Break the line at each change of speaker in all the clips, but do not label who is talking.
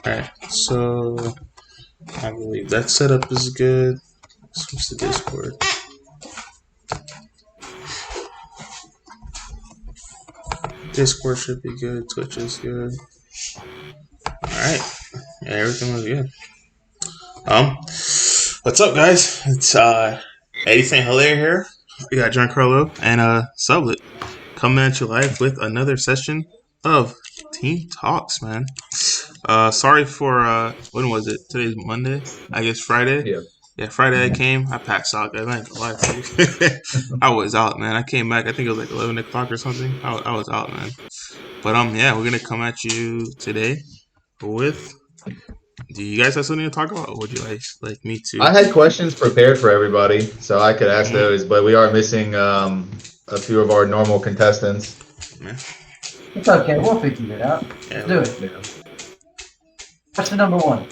Alright, so I believe that setup is good. Switch to Discord. Discord should be good. Twitch is good. Alright. Yeah, everything was good. What's up, guys? It's Eddie St. Hilaire here. We got Giancarlo and Sublett coming at you live with another session of Team Talks, man. Sorry for when was it? Today's Monday. I guess Friday. Yeah, Friday I came. I passed out, guys. I ain't gonna lie to you. I was out, man. I came back. I think it was like 11 o'clock or something. I was out, man. But yeah, we're gonna come at you today with. Do you guys have something to talk about, or would you like me to?
I had questions prepared for everybody, so I could ask those, but we are missing a few of our normal contestants.
Yeah.
It's okay, we'll figure it out.
Yeah,
Let's do it. Question number one.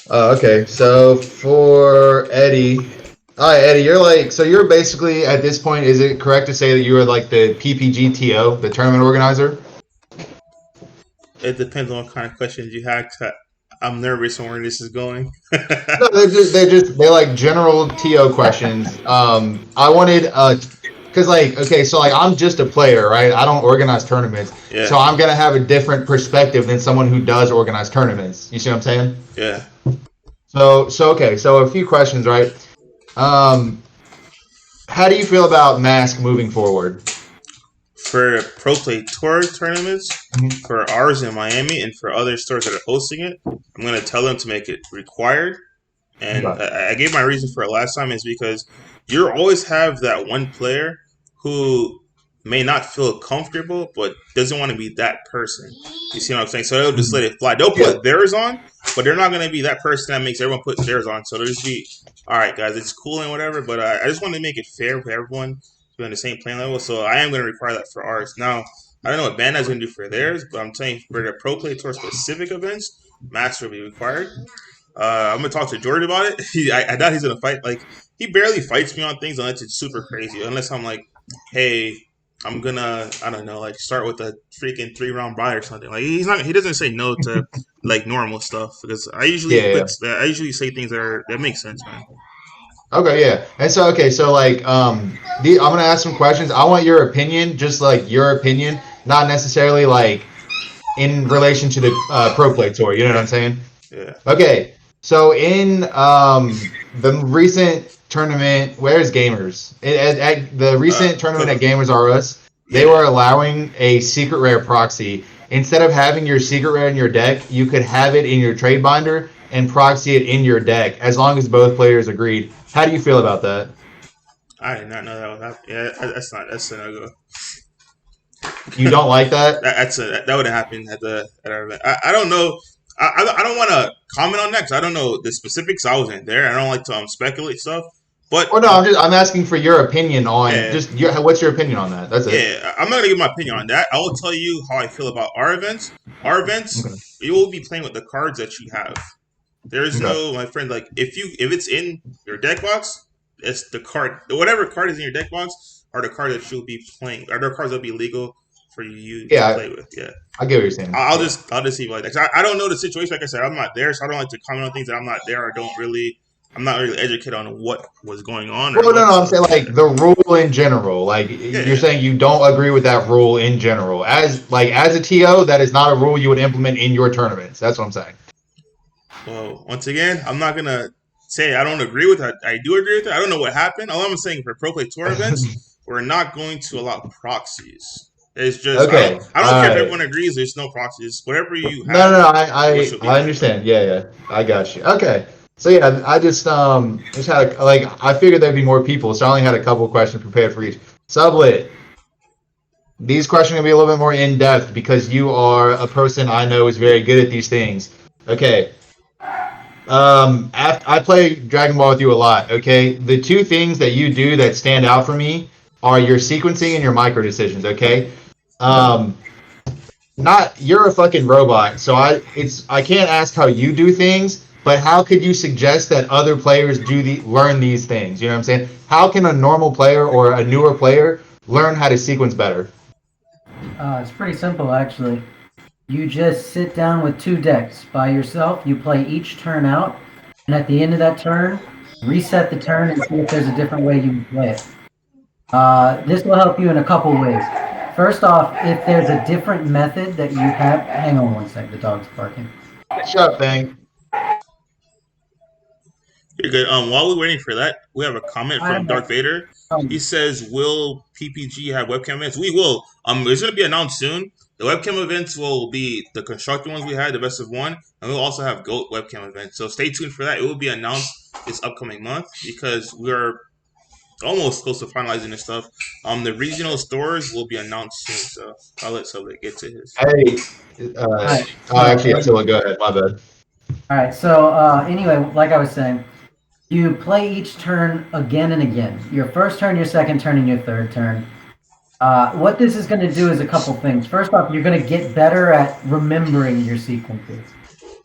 Okay, so for Eddie, hi Eddie, you're basically at this point, is it correct to say that you are like the PPGTO, the tournament organizer?
It depends on what kind of questions you have. I'm nervous on where this is going.
No, they're like general TO questions. I wanted because I'm just a player, right? I don't organize tournaments, so I'm gonna have a different perspective than someone who does organize tournaments. You see what I'm saying?
Yeah.
So a few questions, right? How do you feel about Mask moving forward?
For Pro Play Tour tournaments, for ours in Miami, and for other stores that are hosting it, I'm going to tell them to make it required. And I gave my reason for it last time is because you always have that one player who may not feel comfortable, but doesn't want to be that person. You see what I'm saying? So they'll just let it fly. They'll put theirs on, but they're not going to be that person that makes everyone put theirs on. So they'll just be, all right, guys, it's cool and whatever, but I just want to make it fair for everyone. On the same playing level, so I am going to require that for ours. Now, I don't know what Bandai's going to do for theirs, but I'm telling you, for the Pro Play Tour specific events, Master will be required. I'm going to talk to George about it. I doubt he's going to fight. Like, he barely fights me on things unless it's super crazy. Unless I'm like, hey, I'm going to, I don't know, like start with a freaking 3-round buy or something. Like, he doesn't say no to like normal stuff because I usually I usually say things that make sense, man.
Okay, yeah. And so, I'm going to ask some questions. I want your opinion, just like your opinion, not necessarily like in relation to the Pro Play Tour. You know what I'm saying?
Yeah.
Okay, so in the recent tournament, where's Gamers? At the recent tournament at Gamers R Us, they were allowing a secret rare proxy. Instead of having your secret rare in your deck, you could have it in your trade binder and proxy it in your deck, as long as both players agreed. How do you feel about that?
I did not know that would happen. Yeah, that's a no-go.
You don't like that?
That would have happened at our event. I don't know. I don't want to comment on that because I don't know the specifics. I wasn't there. I don't like to speculate stuff. But
I'm asking for your opinion on what's your opinion on that? That's it.
Yeah, I'm not gonna give my opinion on that. I will tell you how I feel about our events. Our events, you will be playing with the cards that you have. There's no, my friend, like if it's in your deck box, it's the card. Whatever card is in your deck box are the cards that you'll be playing. Are the cards that'll be legal for you to play with. Yeah,
I get what you're saying.
I'll just see like that. I don't know the situation. Like I said, I'm not there, so I don't like to comment on things that I'm not there. I'm not really educated on what was going on.
Well, no, I'm saying like the rule in general. Like you're saying you don't agree with that rule in general. As a TO, that is not a rule you would implement in your tournaments. That's what I'm saying.
Well, once again, I'm not going to say I don't agree with that. I do agree with it. I don't know what happened. All I'm saying for Pro Play Tour events, we're not going to allow proxies. It's just,
okay.
I don't care if everyone agrees there's no proxies. Whatever you have.
No, I understand. Yeah, I got you. Okay. So, yeah, I just had, I figured there'd be more people, so I only had a couple questions prepared for each. Sublett, these questions are going to be a little bit more in-depth because you are a person I know is very good at these things. Okay. I play Dragon Ball with you a lot, okay? The two things that you do that stand out for me are your sequencing and your micro decisions, okay? You're a fucking robot, so I can't ask how you do things, but how could you suggest that other players learn these things? You know what I'm saying? How can a normal player or a newer player learn how to sequence better?
It's pretty simple, actually. you just sit down with 2 decks by yourself. You play each turn out, and at the end of that turn, reset the turn and see if there's a different way you can play it. This will help you in a couple ways. First off, if there's a different method that you have, hang on one sec, the dog's barking.
Shut up, thing.
You're good. While we're waiting for that, we have a comment from Darth Vader. He says, "Will PPG have webcam events?" We will. It's going to be announced soon. The webcam events will be the constructed ones we had, the best of one, and we'll also have GOAT webcam events. So stay tuned for that. It will be announced this upcoming month because we're almost close to finalizing this stuff. The regional stores will be announced soon. So I'll let Sublett get to his.
Hey. Actually, so go ahead. My bad.
All right. So anyway, like I was saying, you play each turn again and again. Your first turn, your second turn, and your third turn. What this is going to do is a couple things. First off, you're going to get better at remembering your sequences,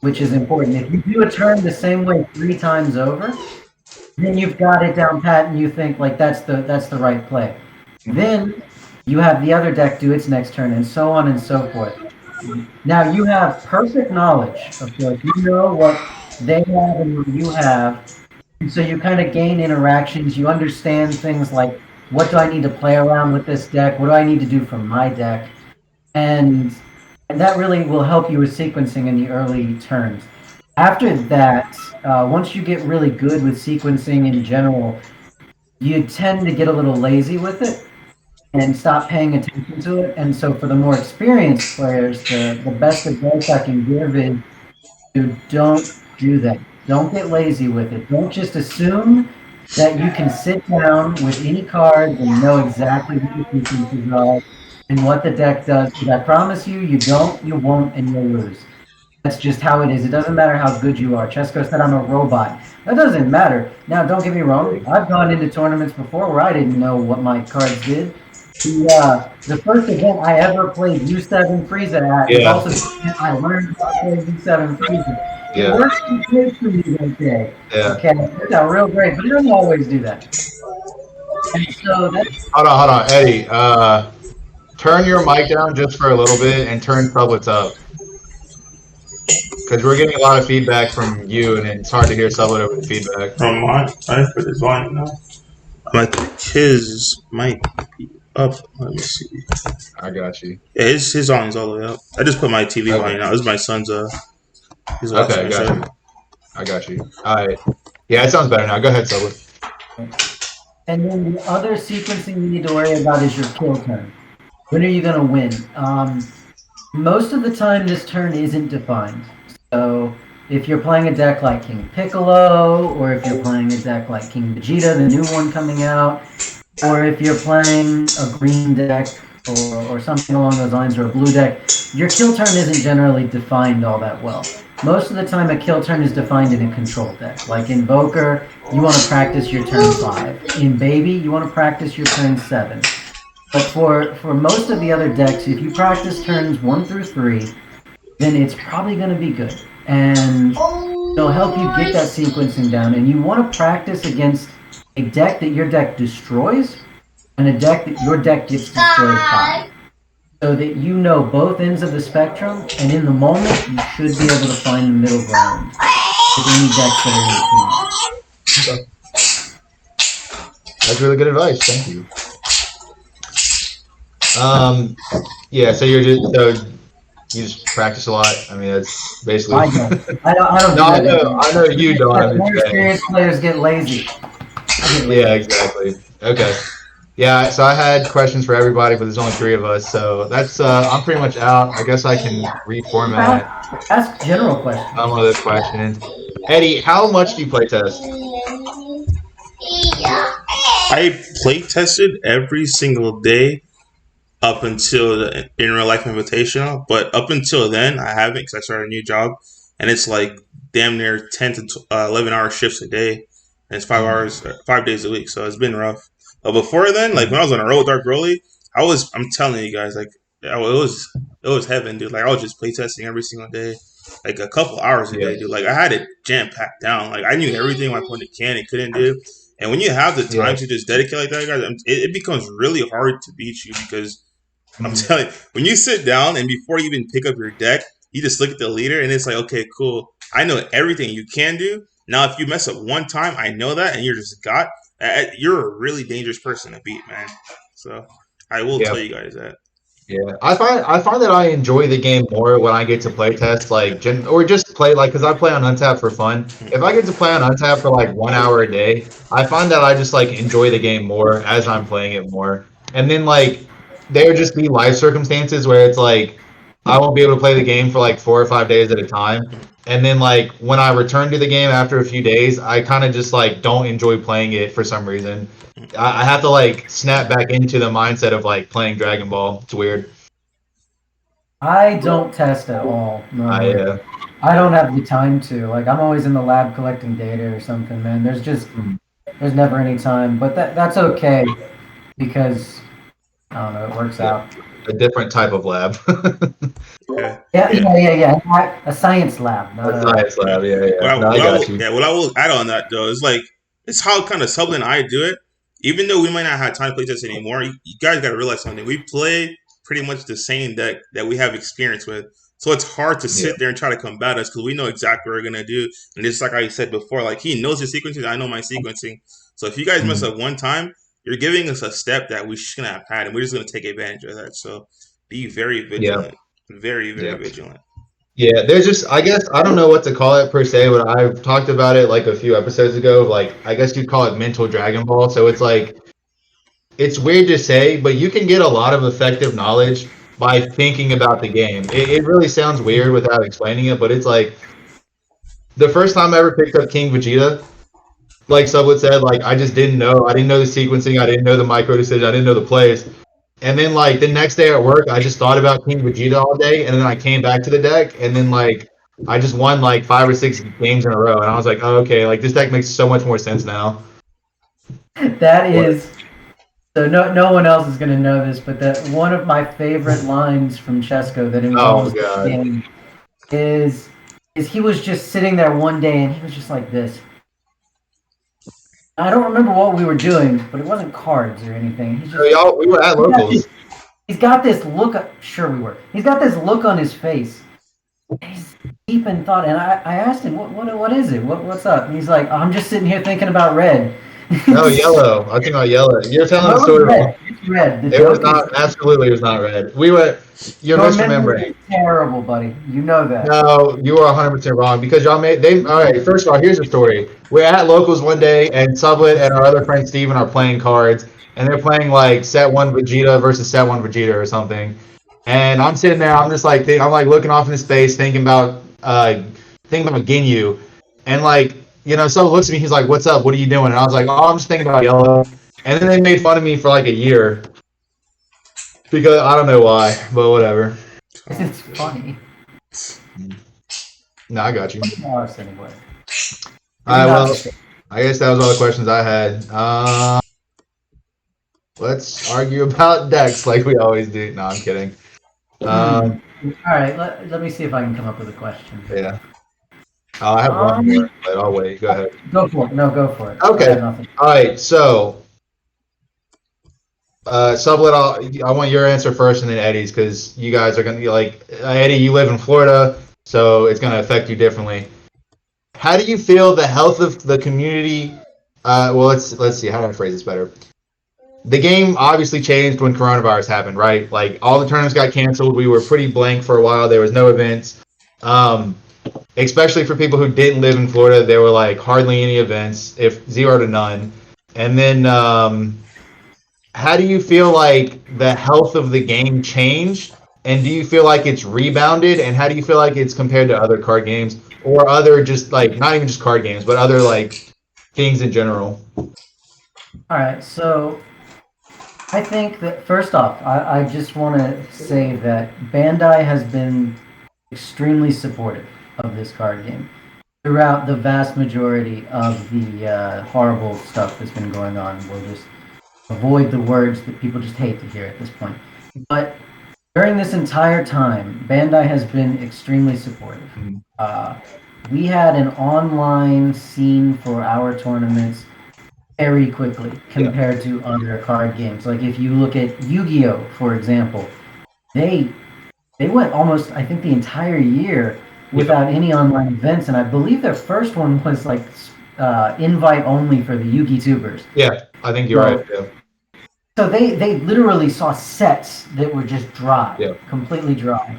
which is important. If you do a turn the same way 3 times over, then you've got it down pat and you think like that's the right play. Then you have the other deck do its next turn and so on and so forth. Now you have perfect knowledge, of course. You know what they have and what you have. And so you kind of gain interactions. You understand things like, what do I need to play around with this deck? What do I need to do for my deck? And that really will help you with sequencing in the early turns. After that, once you get really good with sequencing in general, you tend to get a little lazy with it and stop paying attention to it. And so for the more experienced players, the best advice I can give is to don't do that. Don't get lazy with it. Don't just assume that you can sit down with any card and know exactly what the sequences are and what the deck does. But I promise you, you don't, you won't, and you'll lose. That's just how it is. It doesn't matter how good you are. Chesko said I'm a robot. That doesn't matter. Now, don't get me wrong. I've gone into tournaments before where I didn't know what my cards did. The first event I ever played U7 Frieza at was also the event I learned how to play U7 Frieza. It works good for me that day.
Yeah.
Okay, it turned out real great, but it doesn't always do that. And so that's...
Hold on, Eddie. Turn your mic down just for a little bit and turn Sublett up. Because we're getting a lot of feedback from you, and it's hard to hear Sublett over the feedback.
From mine? I put his volume now. I think his mic be up. Let me see.
I got you.
Yeah, his volume's all the way up. I just put my TV volume out. This is my son's his
okay, got you. I got you. Alright. Yeah, it sounds better now. Go ahead, Sublett.
And then the other sequencing you need to worry about is your kill turn. When are you going to win? Most of the time, this turn isn't defined. So if you're playing a deck like King Piccolo, or if you're playing a deck like King Vegeta, the new one coming out, or if you're playing a green deck or something along those lines, or a blue deck, your kill turn isn't generally defined all that well. Most of the time, a kill turn is defined in a control deck. Like in Invoker, you want to practice your turn 5. In Baby, you want to practice your turn 7. But for most of the other decks, if you practice turns 1 through 3, then it's probably going to be good. And it'll help you get that sequencing down. And you want to practice against a deck that your deck destroys and a deck that your deck gets destroyed by. So that you know both ends of the spectrum, and in the moment, you should be able to find the middle ground with any decks that are in the team.
That's really good advice. Thank you. Yeah, so you just practice a lot. I mean, that's basically.
I don't.
No, I know you don't.
More experienced players get lazy.
Yeah, exactly. Okay. Yeah, so I had questions for everybody, but there's only 3 of us, so that's I'm pretty much out. I guess I can reformat.
Ask general questions.
Some of the questions. Eddie, how much do you play test?
I play tested every single day up until the in real life invitational, but up until then I haven't because I started a new job, and it's like damn near 10 to 11 hour shifts a day, and it's 5 days a week, so it's been rough. But before then, like when I was on a roll Dark Broly, I'm telling you guys, like it was heaven, dude. Like I was just playtesting every single day, like a couple hours a day, dude. Like I had it jam packed down. Like I knew everything my opponent can and couldn't do. And when you have the time to just dedicate like that, guys, it becomes really hard to beat you because I'm telling you, when you sit down and before you even pick up your deck, you just look at the leader and it's like, okay, cool. I know everything you can do. Now, if you mess up one time, I know that, and you're just you're a really dangerous person to beat, man. So I will
Yeah.
tell you guys that.
Yeah, I find that I enjoy the game more when I get to play test or just play because I play on Untap for fun. If I get to play on Untap for like 1 hour a day, I find that I just like enjoy the game more as I'm playing it more. And then like there just be life circumstances where it's like I won't be able to play the game for like 4 or 5 days at a time. And then like when I return to the game after a few days, I kind of just like don't enjoy playing it for some reason. I have to like snap back into the mindset of like playing Dragon Ball. It's weird.
I don't test at all.
I
Normally. I don't have the time to. Like, I'm always in the lab collecting data or something, man. There's never any time, but that's okay because I don't know, it works out.
a different type of lab.
Yeah. A science lab, not
A science lab, yeah. No, I got you.
What I will add on that though is like it's how kind of Sublett and I do it. Even though we might not have time to play this anymore, you guys got to realize something. We play pretty much the same deck that we have experience with. So it's hard to sit there and try to combat us because we know exactly what we're gonna do. And just like I said before, like he knows his sequencing, I know my sequencing. So if you guys mess up one time, you're giving us a step that we shouldn't have had, and we're just gonna take advantage of that. So be very vigilant, very vigilant.
Yeah, there's just I guess I don't know what to call it per se, but I've talked about it like a few episodes ago. Like I guess you'd call it mental Dragon Ball. So it's like it's weird to say, but you can get a lot of effective knowledge by thinking about the game. It really sounds weird without explaining it, but it's like the first time I ever picked up King Vegeta, like Sublett said, like I just didn't know. I didn't know the sequencing. I didn't know the micro decision. I didn't know the plays. And then like the next day at work, I just thought about King Vegeta all day, and then I came back to the deck, and then like I just won like 5 or 6 games in a row, and I was like, oh, okay, like this deck makes so much more sense now.
That is so no one else is gonna know this, but that one of my favorite lines from Chesko that involves the game is he was just sitting there one day and he was just like this. I don't remember what we were doing, but it wasn't cards or anything. He's just,
we were at locals.
He's got this look. Sure, we were. He's got this look on his face. He's deep in thought, and I asked him, "What is it? What's up?" And he's like, oh, "I'm just sitting here thinking about red."
No, yellow. I think about yellow. You're telling the story wrong.
It's red.
It was not. Absolutely, it was not red. We were. You're misremembering.
Terrible, buddy. You know that.
No, you are 100% wrong because y'all made. All right. First of all, here's the story. We're at locals one day, and Sublett and our other friend Steven are playing cards, and they're playing like set one Vegeta versus set one Vegeta or something. And I'm sitting there. I'm just like I'm like looking off into space, thinking about Ginyu, and like. So looks at me, he's like, "What's up? What are you doing?" And I was like, "Oh, I'm just thinking about yellow." And then they made fun of me for like a year. Because I don't know why, but whatever.
It's funny.
No, I got you.
Anyway.
Well, I guess that was all the questions I had. Let's argue about decks like we always do. No, I'm kidding.
All right, let me see if I can come up with a question.
Yeah. Oh, I have one more, but I'll wait. Go ahead.
Go for it. No, go for it.
Okay. All right. So, Sublett, I want your answer first, and then Eddie's, because you guys are gonna be like Eddie. You live in Florida, so it's gonna affect you differently. How do you feel the health of the community? Well, let's see. How do I phrase this better? The game obviously changed when coronavirus happened, right? Like all the tournaments got canceled. We were pretty blank for a while. There was no events. Especially for people who didn't live in Florida, there were like hardly any events, if 0 to none. And then, how do you feel like the health of the game changed? And do you feel like it's rebounded? And how do you feel like it's compared to other card games or other just like not even just card games, but other like things in general?
All right, so I think that first off, I just want to say that Bandai has been extremely supportive of this card game throughout the vast majority of the horrible stuff that's been going on. We'll just avoid the words that people just hate to hear at this point. But during this entire time, Bandai has been extremely supportive. We had an online scene for our tournaments very quickly compared to other card games. Like if you look at Yu-Gi-Oh, for example, they went almost, I think, the entire year without any online events, and I believe their first one was like invite only for the Yugi tubers.
Yeah, I think you're right. Yeah.
So they literally saw sets that were just dry,
Yeah.
completely dry,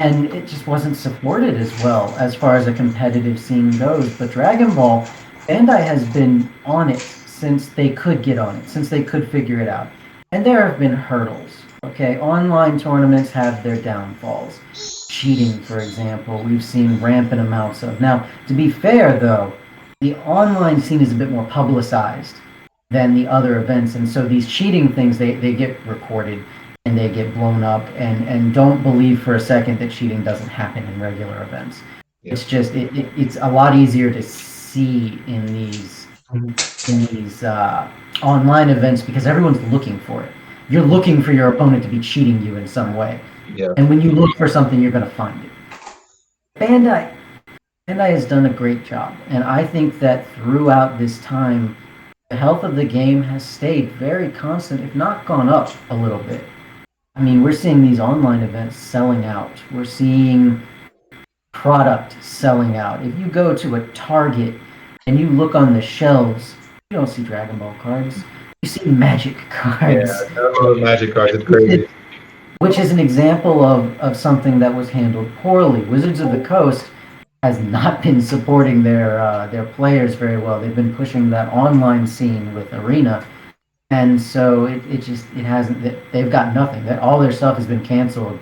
and it just wasn't supported as well as far as a competitive scene goes. But Dragon Ball, Bandai has been on it since they could get on it, since they could figure it out, and there have been hurdles. Okay, online tournaments have their downfalls. Cheating, for example, we've seen rampant amounts of. Now, to be fair, though, the online scene is a bit more publicized than the other events, and so these cheating things they get recorded and they get blown up, and don't believe for a second that cheating doesn't happen in regular events. Yeah. It's just it's a lot easier to see in these online events because everyone's looking for it. You're looking for your opponent to be cheating you in some way.
Yeah.
And when you look for something, you're going to find it. Bandai has done a great job. And I think that throughout this time, the health of the game has stayed very constant, if not gone up a little bit. I mean, we're seeing these online events selling out. We're seeing product selling out. If you go to a Target and you look on the shelves, you don't see Dragon Ball cards. You see Magic cards.
Yeah, Magic cards. It's crazy.
Which is an example of something that was handled poorly. Wizards of the Coast has not been supporting their players very well. They've been pushing that online scene with Arena, and so it hasn't. They've got nothing. All their stuff has been canceled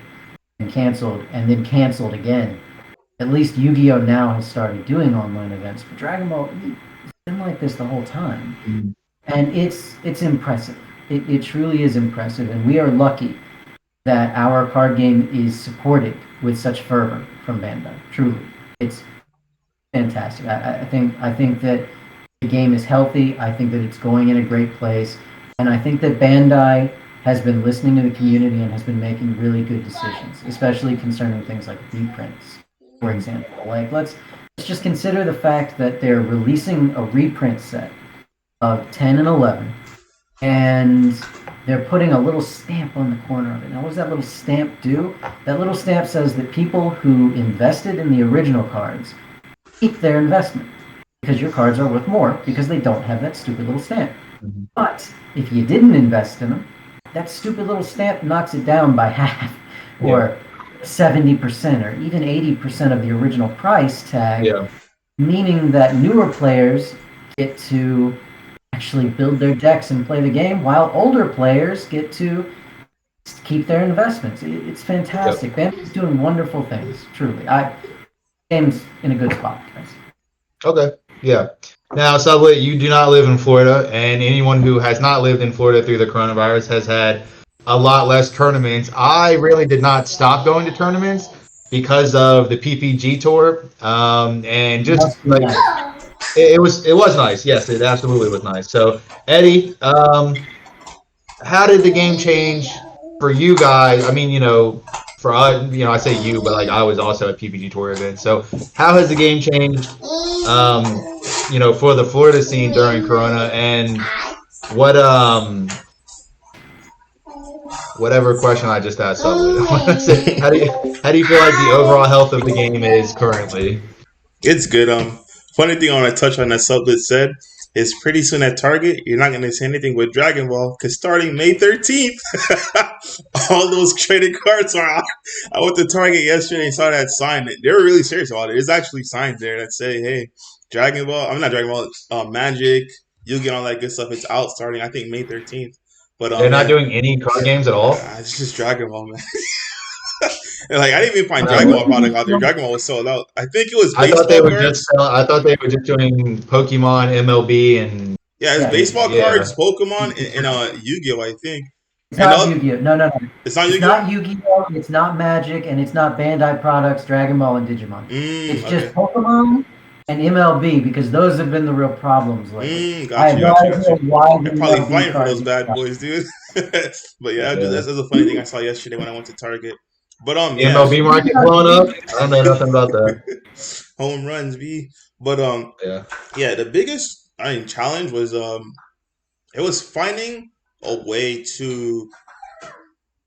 and then canceled again. At least Yu-Gi-Oh! Now has started doing online events, but Dragon Ball it's been like this the whole time, and it's impressive. It truly is impressive, and we are lucky that our card game is supported with such fervor from Bandai. Truly, it's fantastic. I think that the game is healthy. I think that it's going in a great place, and I think that Bandai has been listening to the community and has been making really good decisions, especially concerning things like reprints, for example. Like let's just consider the fact that they're releasing a reprint set of 10 and 11, and they're putting a little stamp on the corner of it. Now, what does that little stamp do? That little stamp says that people who invested in the original cards keep their investment because your cards are worth more because they don't have that stupid little stamp. Mm-hmm. But if you didn't invest in them, that stupid little stamp knocks it down by half or 70% or even 80% of the original price tag, meaning that newer players get to actually build their decks and play the game, while older players get to keep their investments. It's fantastic. Bandai's doing wonderful things, truly. Game's in a good spot, guys.
Okay, yeah. Now, Sublett, you do not live in Florida, and anyone who has not lived in Florida through the coronavirus has had a lot less tournaments. I really did not stop going to tournaments because of the PPG tour, and just like... It was nice. Yes, it absolutely was nice. So, Eddie, how did the game change for you guys? I mean, for us, I say you, but like I was also at PPG Tour event. So, how has the game changed? For the Florida scene during Corona, and what whatever question I just asked, how do you feel like the overall health of the game is currently?
It's good. Funny thing I want to touch on that Sublett said is pretty soon at Target, you're not going to see anything with Dragon Ball because starting May 13th, all those traded cards are out. I went to Target yesterday and saw that sign. They were really serious about it. There's actually signs there that say, hey, Dragon Ball, I'm not Dragon Ball, Magic, Yu-Gi all that good stuff. It's out starting, I think, May 13th. But
they're not doing any card games at all?
It's just Dragon Ball, man. And I didn't even find Dragon Ball product out there. Dragon Ball was sold out. I think it was baseball cards.
I thought they were just doing Pokemon, MLB, and
it's baseball cards, Pokemon, and Yu-Gi-Oh. I think.
It's not Yu-Gi-Oh. No.
It's not Yu-Gi-Oh.
It's not Yu-Gi-Oh. It's not Magic, and it's not Bandai products, Dragon Ball, and Digimon. It's just Pokemon and MLB because those have been the real problems lately.
Got you. They're probably fighting for those bad boys, dude. But that's a funny thing I saw yesterday when I went to Target. But
the MLB market blowing up. I don't know nothing about that.
Home runs, B. But the biggest challenge was it was finding a way to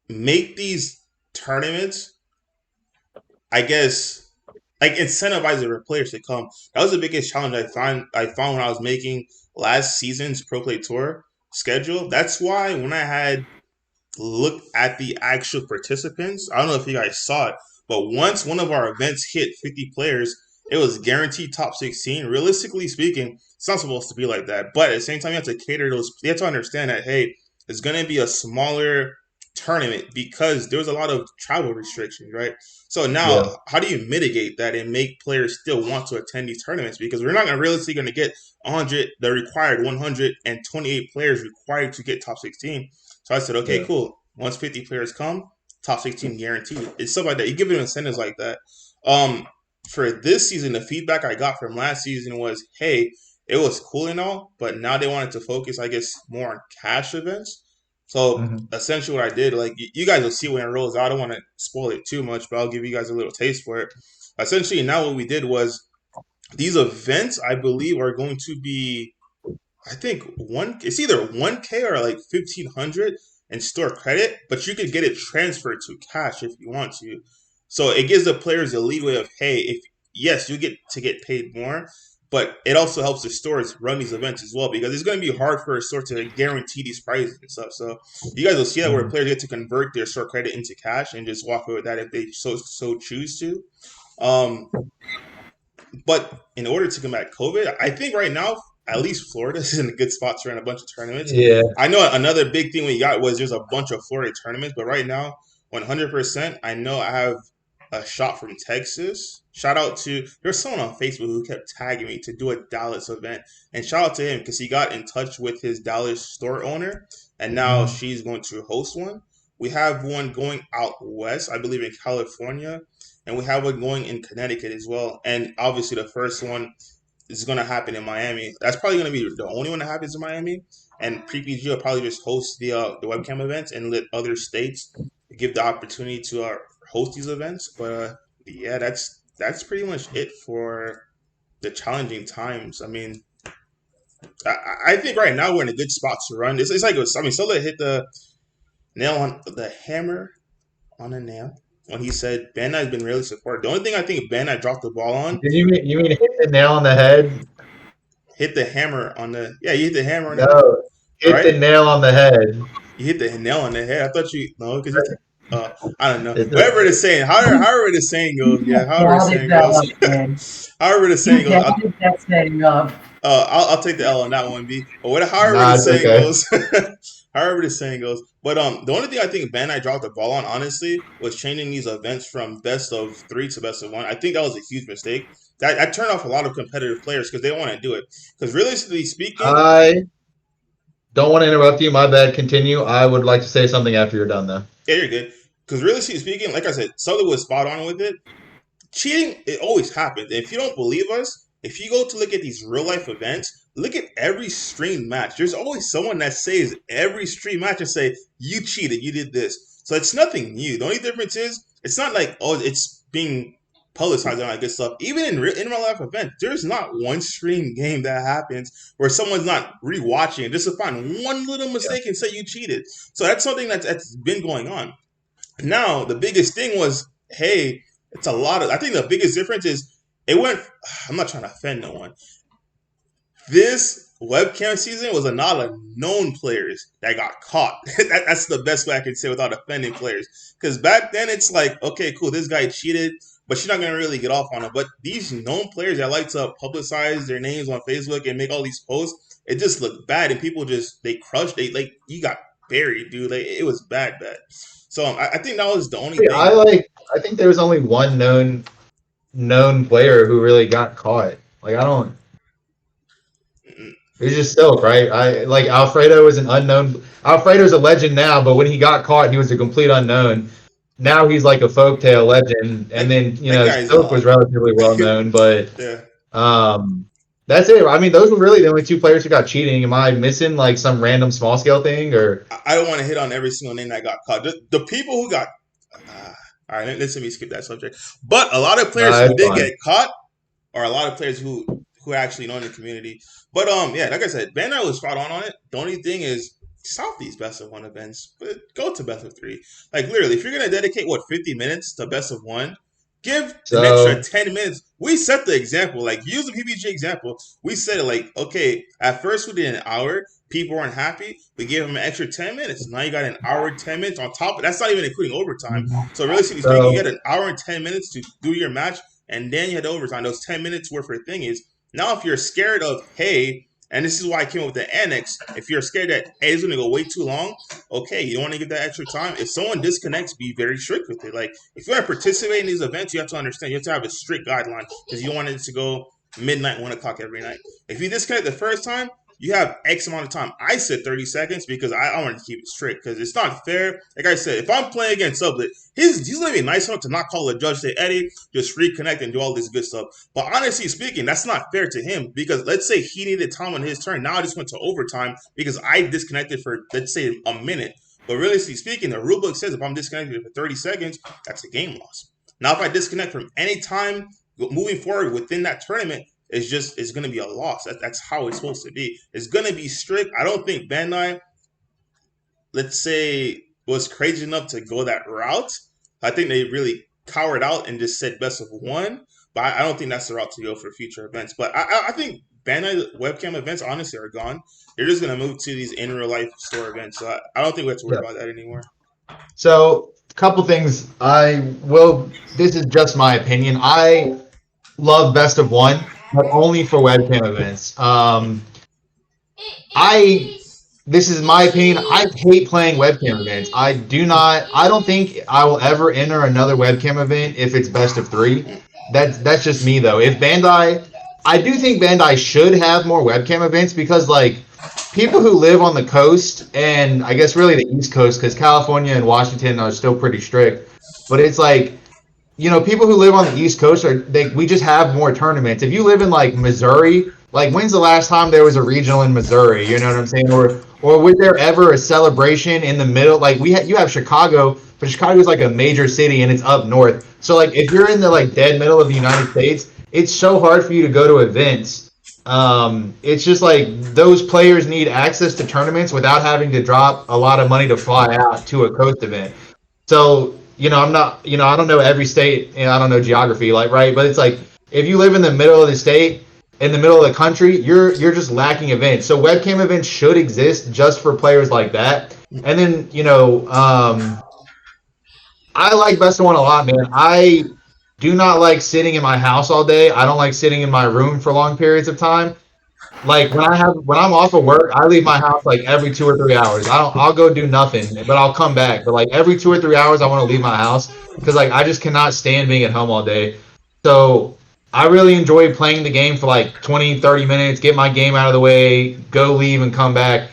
make these tournaments, I guess, like incentivize the players to come. That was the biggest challenge I found when I was making last season's Pro Play Tour schedule. That's why when I had look at the actual participants. I don't know if you guys saw it, but once one of our events hit 50 players, it was guaranteed top 16. Realistically speaking, it's not supposed to be like that. But at the same time, you have to cater those. You have to understand that, hey, it's going to be a smaller tournament because there was a lot of travel restrictions, right? So now,
Yeah.
how do you mitigate that and make players still want to attend these tournaments? Because we're not going to realistically going to get 100, the required 128 players required to get top 16. So I said, okay,
Yeah.
cool. Once 50 players come, top 16 guaranteed. It's stuff like that. You give them incentives like that. For this season, the feedback I got from last season was, hey, it was cool and all, but now they wanted to focus, I guess, more on cash events. So
Mhm.
essentially, what I did, like you guys will see when it rolls out. I don't want to spoil it too much, but I'll give you guys a little taste for it. Essentially, now what we did was these events, I believe, are going to be I think it's either 1K or like 1,500 and store credit, but you could get it transferred to cash if you want to. So it gives the players a leeway of, hey, if yes, you get to get paid more, but it also helps the stores run these events as well because it's going to be hard for a store to guarantee these prizes and stuff. So you guys will see that where
Mhm.
players get to convert their store credit into cash and just walk away with that if they so choose to. Um, but in order to combat COVID, I think right now, at least Florida is in a good spot to run a bunch of tournaments.
Yeah.
I know another big thing we got was there's a bunch of Florida tournaments, but right now, 100%, I know I have a shot from Texas. Shout out to there's someone on Facebook who kept tagging me to do a Dallas event, and shout out to him because he got in touch with his Dallas store owner, and now
Mhm.
she's going to host one. We have one going out west, I believe in California, and we have one going in Connecticut as well. And obviously, the first one is going to happen in Miami. That's probably going to be the only one that happens in Miami. And PPG will probably just host the webcam events and let other states give the opportunity to host these events. But yeah, that's pretty much it for the challenging times. I mean, I think right now we're in a good spot to run. It's like I mean, Sola hit the nail on the hammer on a nail when he said Bandai has been really supportive. The only thing I think Bandai dropped the ball on
You mean hit the nail on the head?
hit the hammer on the you hit the hammer on the head,
No, hit
right?
the nail on the head.
You hit the nail on the head. I thought you no because I don't know.
It's
Whatever the
a,
saying, however the saying goes, yeah.
You
However the
gathered
saying
that
goes,
up, man.
however the
You
saying goes,
gathered that saying up.
I'll take the L on that one, B. But however the
nah, it's
saying
okay.
goes, however the saying goes. But the only thing I think Bandai dropped the ball on, honestly, was changing these events from best of 3 to best of 1. I think that was a huge mistake. That turned off a lot of competitive players because they don't want to do it. Because realistically speaking,
I don't want to interrupt you. My bad. Continue. I would like to say something after you're done, though.
yeah, you're good. Because realistically speaking, like I said, Sully was spot on with it. Cheating, it always happens. If you don't believe us, if you go to look at these real life events, look at every stream match. There's always someone that says every stream match and say, you cheated, you did this. So it's nothing new. The only difference is it's not like, oh, it's being publicized and all that good stuff. Even in real life events, there's not one stream game that happens where someone's not rewatching it just to find one little
Yeah.
mistake and say you cheated. So that's something that's been going on. Now, the biggest thing was, hey, it's a lot of. I think the biggest difference is it went. I'm not trying to offend no one. This webcam season was a lot of known players that got caught. That's the best way I can say without offending players. Because back then it's like, okay, cool, this guy cheated, but you're not gonna really get off on it. But these known players that like to publicize their names on Facebook and make all these posts, it just looked bad, and people just they crushed. They like you got buried, dude. Like it was bad. So I think that was the only
Hey,
thing.
I think there was only one known player who really got caught. Like I don't.
Mm,
It was just Silk, right? I like Alfredo was an unknown. Alfredo's a legend now, but when he got caught, he was a complete unknown. Now he's like a folktale legend, and
That
then
that guy's
Silk was relatively well known, but
yeah.
um, that's it. I mean, those were really the only two players who got cheating. Am I missing like some random small scale thing or?
I don't want to hit on every single name that got caught. The people who got all right, let me skip that subject. But a lot of players
Nah,
who
it's
did
fine.
get caught are a lot of players who are actually known in the community. But yeah, like I said, Bandai was spot on it. The only thing is stop these best of one events, but go to best of three. Like literally, if you're gonna dedicate 50 minutes to best of one, give an extra 10 minutes. We set the example. Like use the PBG example. We said it like, okay, at first we did an hour. People weren't happy. We gave them an extra 10 minutes. Now you got an hour and 10 minutes on top. That's not even including overtime. So realistically speaking, you get an hour and 10 minutes to do your match, and then you had overtime. Those 10 minutes worth of thing is now if you're scared of, hey, and this is why I came up with the annex. If you're scared that hey, it's going to go way too long, okay, you don't want to give that extra time. If someone disconnects, be very strict with it. Like, if you want to participate in these events, you have to understand. You have to have a strict guideline because you don't want it to go midnight, 1 o'clock every night. If you disconnect the first time, you have X amount of time. I said 30 seconds because I wanted to keep it strict because it's not fair. Like I said, if I'm playing against Sublett, he's going to be nice enough to not call a judge, say, Eddie, just reconnect and do all this good stuff. But honestly speaking, that's not fair to him because let's say he needed time on his turn. Now I just went to overtime because I disconnected for, let's say, a minute. But realistically speaking, the rulebook says if I'm disconnected for 30 seconds, that's a game loss. Now, if I disconnect from any time moving forward within that tournament, it's going to be a loss. That's how it's supposed to be. It's going to be strict. I don't think Bandai, let's say, was crazy enough to go that route. I think they really cowered out and just said best of one. But I don't think that's the route to go for future events. But I think Bandai webcam events, honestly, are gone. They're just going to move to these in real life store events. So I don't think we have to worry about that anymore.
So, a couple things. This is just my opinion. I love best of one, but only for webcam events. This is my opinion. I hate playing webcam events. I don't think I will ever enter another webcam event if it's best of three. That's just me though. I do think Bandai should have more webcam events because like people who live on the coast and I guess really the East Coast because California and Washington are still pretty strict, but it's like, you know, people who live on the East Coast we just have more tournaments. If you live in like Missouri, like when's the last time there was a regional in Missouri? You know what I'm saying? Or was there ever a celebration in the middle? Like you have Chicago, but Chicago is like a major city and it's up north. So like if you're in the like dead middle of the United States, it's so hard for you to go to events. It's just like those players need access to tournaments without having to drop a lot of money to fly out to a coast event. So, you know, I don't know every state and I don't know geography, like, right? But it's like, if you live in the middle of the state, in the middle of the country, you're just lacking events. So webcam events should exist just for players like that. And then, you know, I like Best of One a lot, man. I do not like sitting in my house all day. I don't like sitting in my room for long periods of time. Like when I'm off of work, I leave my house like every 2 or 3 hours. I'll go do nothing, but I'll come back. But like every 2 or 3 hours, I want to leave my house because like I just cannot stand being at home all day. So I really enjoy playing the game for like 20, 30 minutes, get my game out of the way, go leave and come back.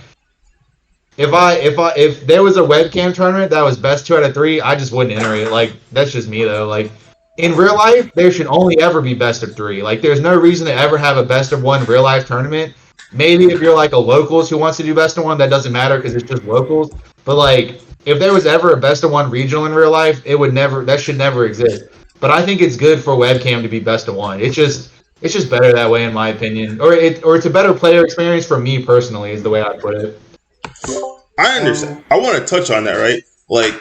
If there was a webcam tournament that was best 2 out of 3, I just wouldn't enter it. Like that's just me though. Like in real life, there should only ever be best of 3. Like there's no reason to ever have a best of 1 real life tournament. Maybe if you're like a locals who wants to do best of 1, that doesn't matter because it's just locals. But like if there was ever a best of 1 regional in real life, that should never exist. But I think it's good for webcam to be best of 1. It's just better that way in my opinion. Or it's a better player experience for me personally is the way I put it.
I understand. I want to touch on that, right? Like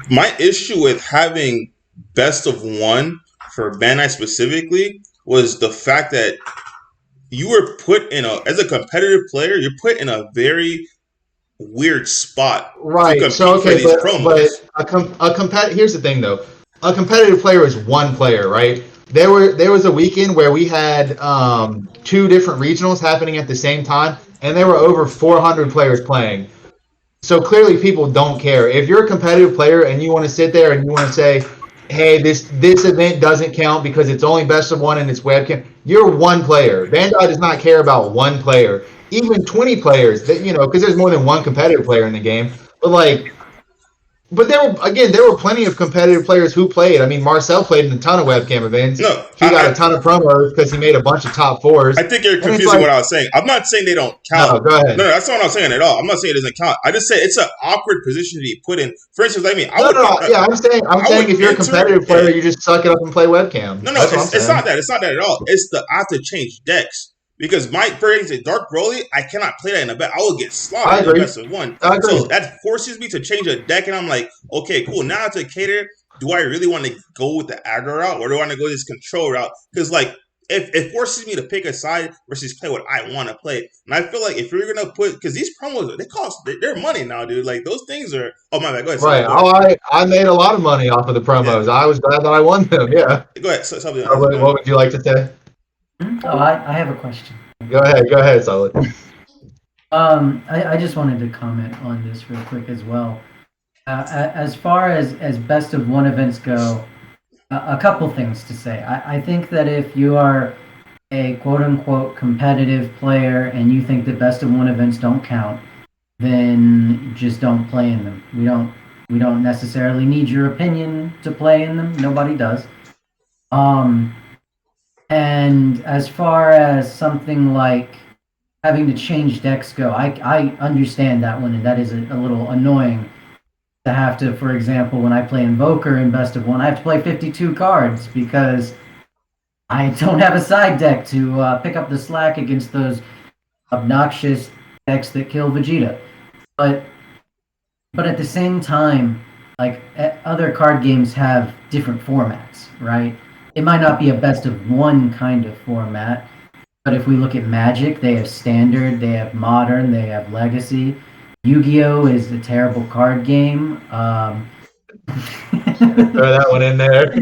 my issue with having best of 1 for Bandai specifically was the fact that you were put as a competitive player, you're put in a very weird spot.
Right. So okay, but here's the thing though. A competitive player is 1 player, right? There was a weekend where we had 2 different regionals happening at the same time, and there were over 400 players playing. So clearly people don't care. If you're a competitive player and you want to sit there and you want to say, hey, this event doesn't count because it's only best of 1 and it's webcam, you're 1 player. Bandai does not care about 1 player. Even 20 players, because there's more than 1 competitive player in the game. But there were plenty of competitive players who played. I mean, Marcel played in a ton of webcam events.
No,
he got a ton of promos because he made a bunch of top 4s.
I think you're confusing what I was saying. I'm not saying they don't count.
No, go ahead.
No, that's not what I'm saying at all. I'm not saying it doesn't count. I just say it's an awkward position to be put in. For instance, I'm
saying if you're a competitive player, you just suck it up and play webcam.
No, it's not that. It's not that at all. It's I have to change decks. Because for instance, Dark Broly, I cannot play that in a bet. I will get
I
slaughtered in
agree.
best of one.
I agree.
So that forces me to change a deck, and I'm like, okay, cool. Now to cater, do I really want to go with the aggro route, or do I want to go this control route? Because like, if it forces me to pick a side versus play what I want to play, and I feel like if you're gonna put, because these promos they're money now, dude. Like those things are. Oh my bad, go ahead,
Right.
go ahead.
I made a lot of money off of the promos.
Yeah,
I was glad that I won them. Yeah.
go ahead. Something.
What would you like to say?
Oh, I have a question.
Go ahead, Solid.
I just wanted to comment on this real quick as well. As far as best of one events go, a couple things to say. I think that if you are a quote unquote competitive player and you think the best of one events don't count, then just don't play in them. We don't necessarily need your opinion to play in them. Nobody does. And as far as something like having to change decks go, I understand that one, and that is a little annoying to have to, for example, when I play Invoker in Best of One, I have to play 52 cards because I don't have a side deck to pick up the slack against those obnoxious decks that kill Vegeta. But at the same time, like other card games have different formats, right? It might not be a best of one kind of format, but if we look at Magic, they have Standard, they have Modern, they have Legacy. Yu-Gi-Oh! Is a terrible card game.
Throw that one in there.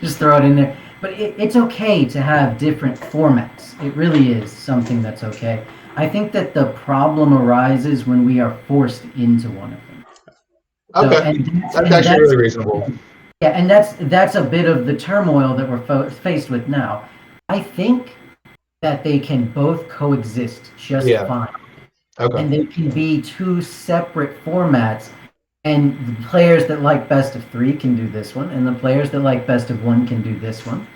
Just throw it in there. But it's okay to have different formats. It really is something that's okay. I think that the problem arises when we are forced into one of them.
Okay, that's actually really reasonable.
Yeah, and that's a bit of the turmoil that we're faced with now. I think that they can both coexist just fine.
Okay.
And they can be two separate formats. And the players that like best of three can do this one, and the players that like best of one can do this one.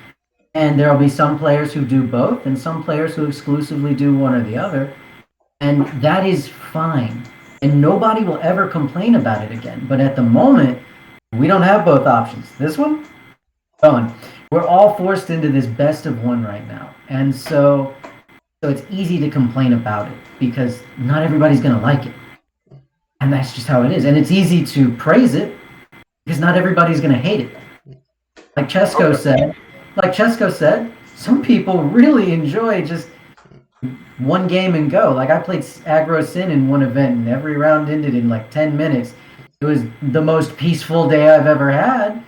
And there will be some players who do both, and some players who exclusively do one or the other. And that is fine. And nobody will ever complain about it again. But at the moment, we don't have both options. This one, gone. We're all forced into this best of one right now. And so it's easy to complain about it because not everybody's going to like it. And that's just how it is. And it's easy to praise it because not everybody's going to hate it. Like Chesko said, some people really enjoy just one game and go. Like I played Aggro Sin in one event and every round ended in like 10 minutes. It was the most peaceful day I've ever had.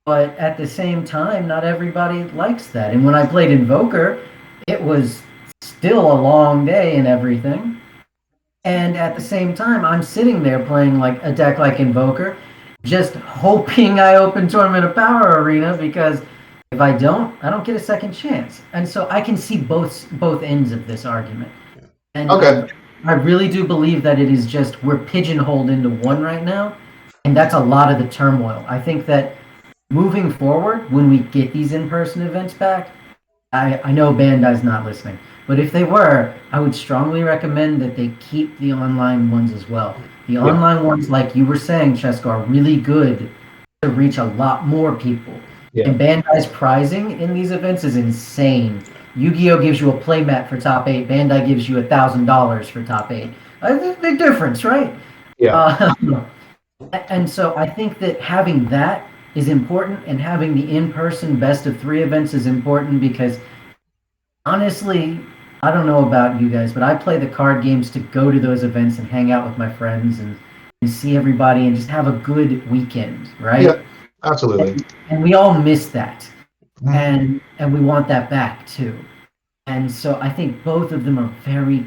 But at the same time, not everybody likes that. And when I played Invoker, it was still a long day and everything. And at the same time, I'm sitting there playing like a deck like Invoker, just hoping I open Tournament of Power Arena because if I don't get a second chance. And so I can see both ends of this argument. And I really do believe that it is just we're pigeonholed into one right now, and that's a lot of the turmoil. I think that moving forward, when we get these in-person events back, I know Bandai's not listening, but if they were, I would strongly recommend that they keep the online ones as well. The online ones, like you were saying, Chesko, are really good to reach a lot more people. Yeah. And Bandai's pricing in these events is insane. Yu-Gi-Oh! Gives you a playmat for top 8. Bandai gives you $1,000 for top 8. There's a big difference, right?
Yeah.
And so I think that having that is important, and having the in-person best of 3 events is important because, honestly, I don't know about you guys, but I play the card games to go to those events and hang out with my friends and see everybody and just have a good weekend, right?
Yeah, absolutely.
And we all miss that. And we want that back too. And so I think both of them are very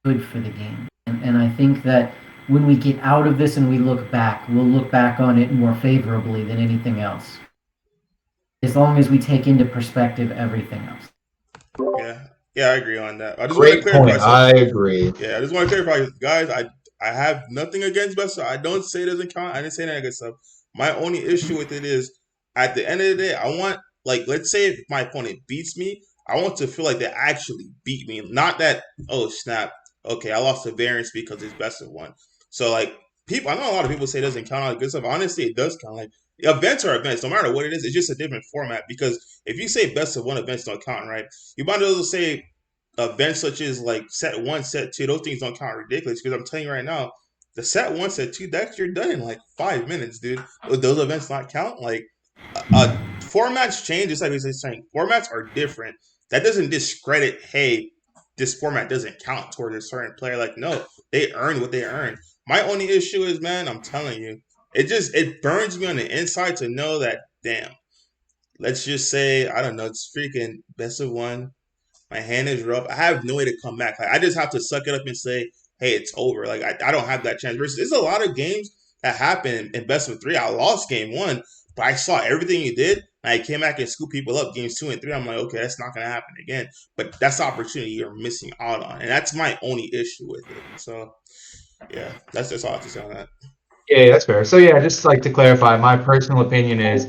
good for the game. And I think that when we get out of this and we look back, we'll look back on it more favorably than anything else. As long as we take into perspective everything else.
Yeah, I agree on that. I just
Great
want to clarify
point. I agree.
Yeah, I just want to clarify, guys. I have nothing against best. I don't say it doesn't count. I didn't say that good stuff. My only issue with it is, at the end of the day, I want, like, let's say if my opponent beats me, I want to feel like they actually beat me. Not that, oh, snap, okay, I lost the variance because it's best of one. So, like, I know a lot of people say it doesn't count on good stuff. Honestly, it does count. Like, events are events. No matter what it is, it's just a different format. Because if you say best of one events don't count, right, you might as well say events such as like set 1, set 2, those things don't count ridiculous because I'm telling you right now, the set 1, set 2 decks you're done in like 5 minutes, dude. Would those events not count? Like, formats change. Just like we saying, formats are different. That doesn't discredit. Hey, this format doesn't count towards a certain player. Like, no, they earn what they earn. My only issue is, man, I'm telling you, it burns me on the inside to know that. Damn, let's just say I don't know. It's freaking best of 1. My hand is rough. I have no way to come back. Like, I just have to suck it up and say, hey, it's over. Like, I don't have that chance. There's a lot of games that happen in best of 3. I lost game 1, but I saw everything you did, and I came back and scooped people up games 2 and 3. I'm like, okay, that's not going to happen again. But that's the opportunity you're missing out on, and that's my only issue with it. So, yeah, that's all I have to say on that.
Yeah, that's fair. So, yeah, just like to clarify, my personal opinion is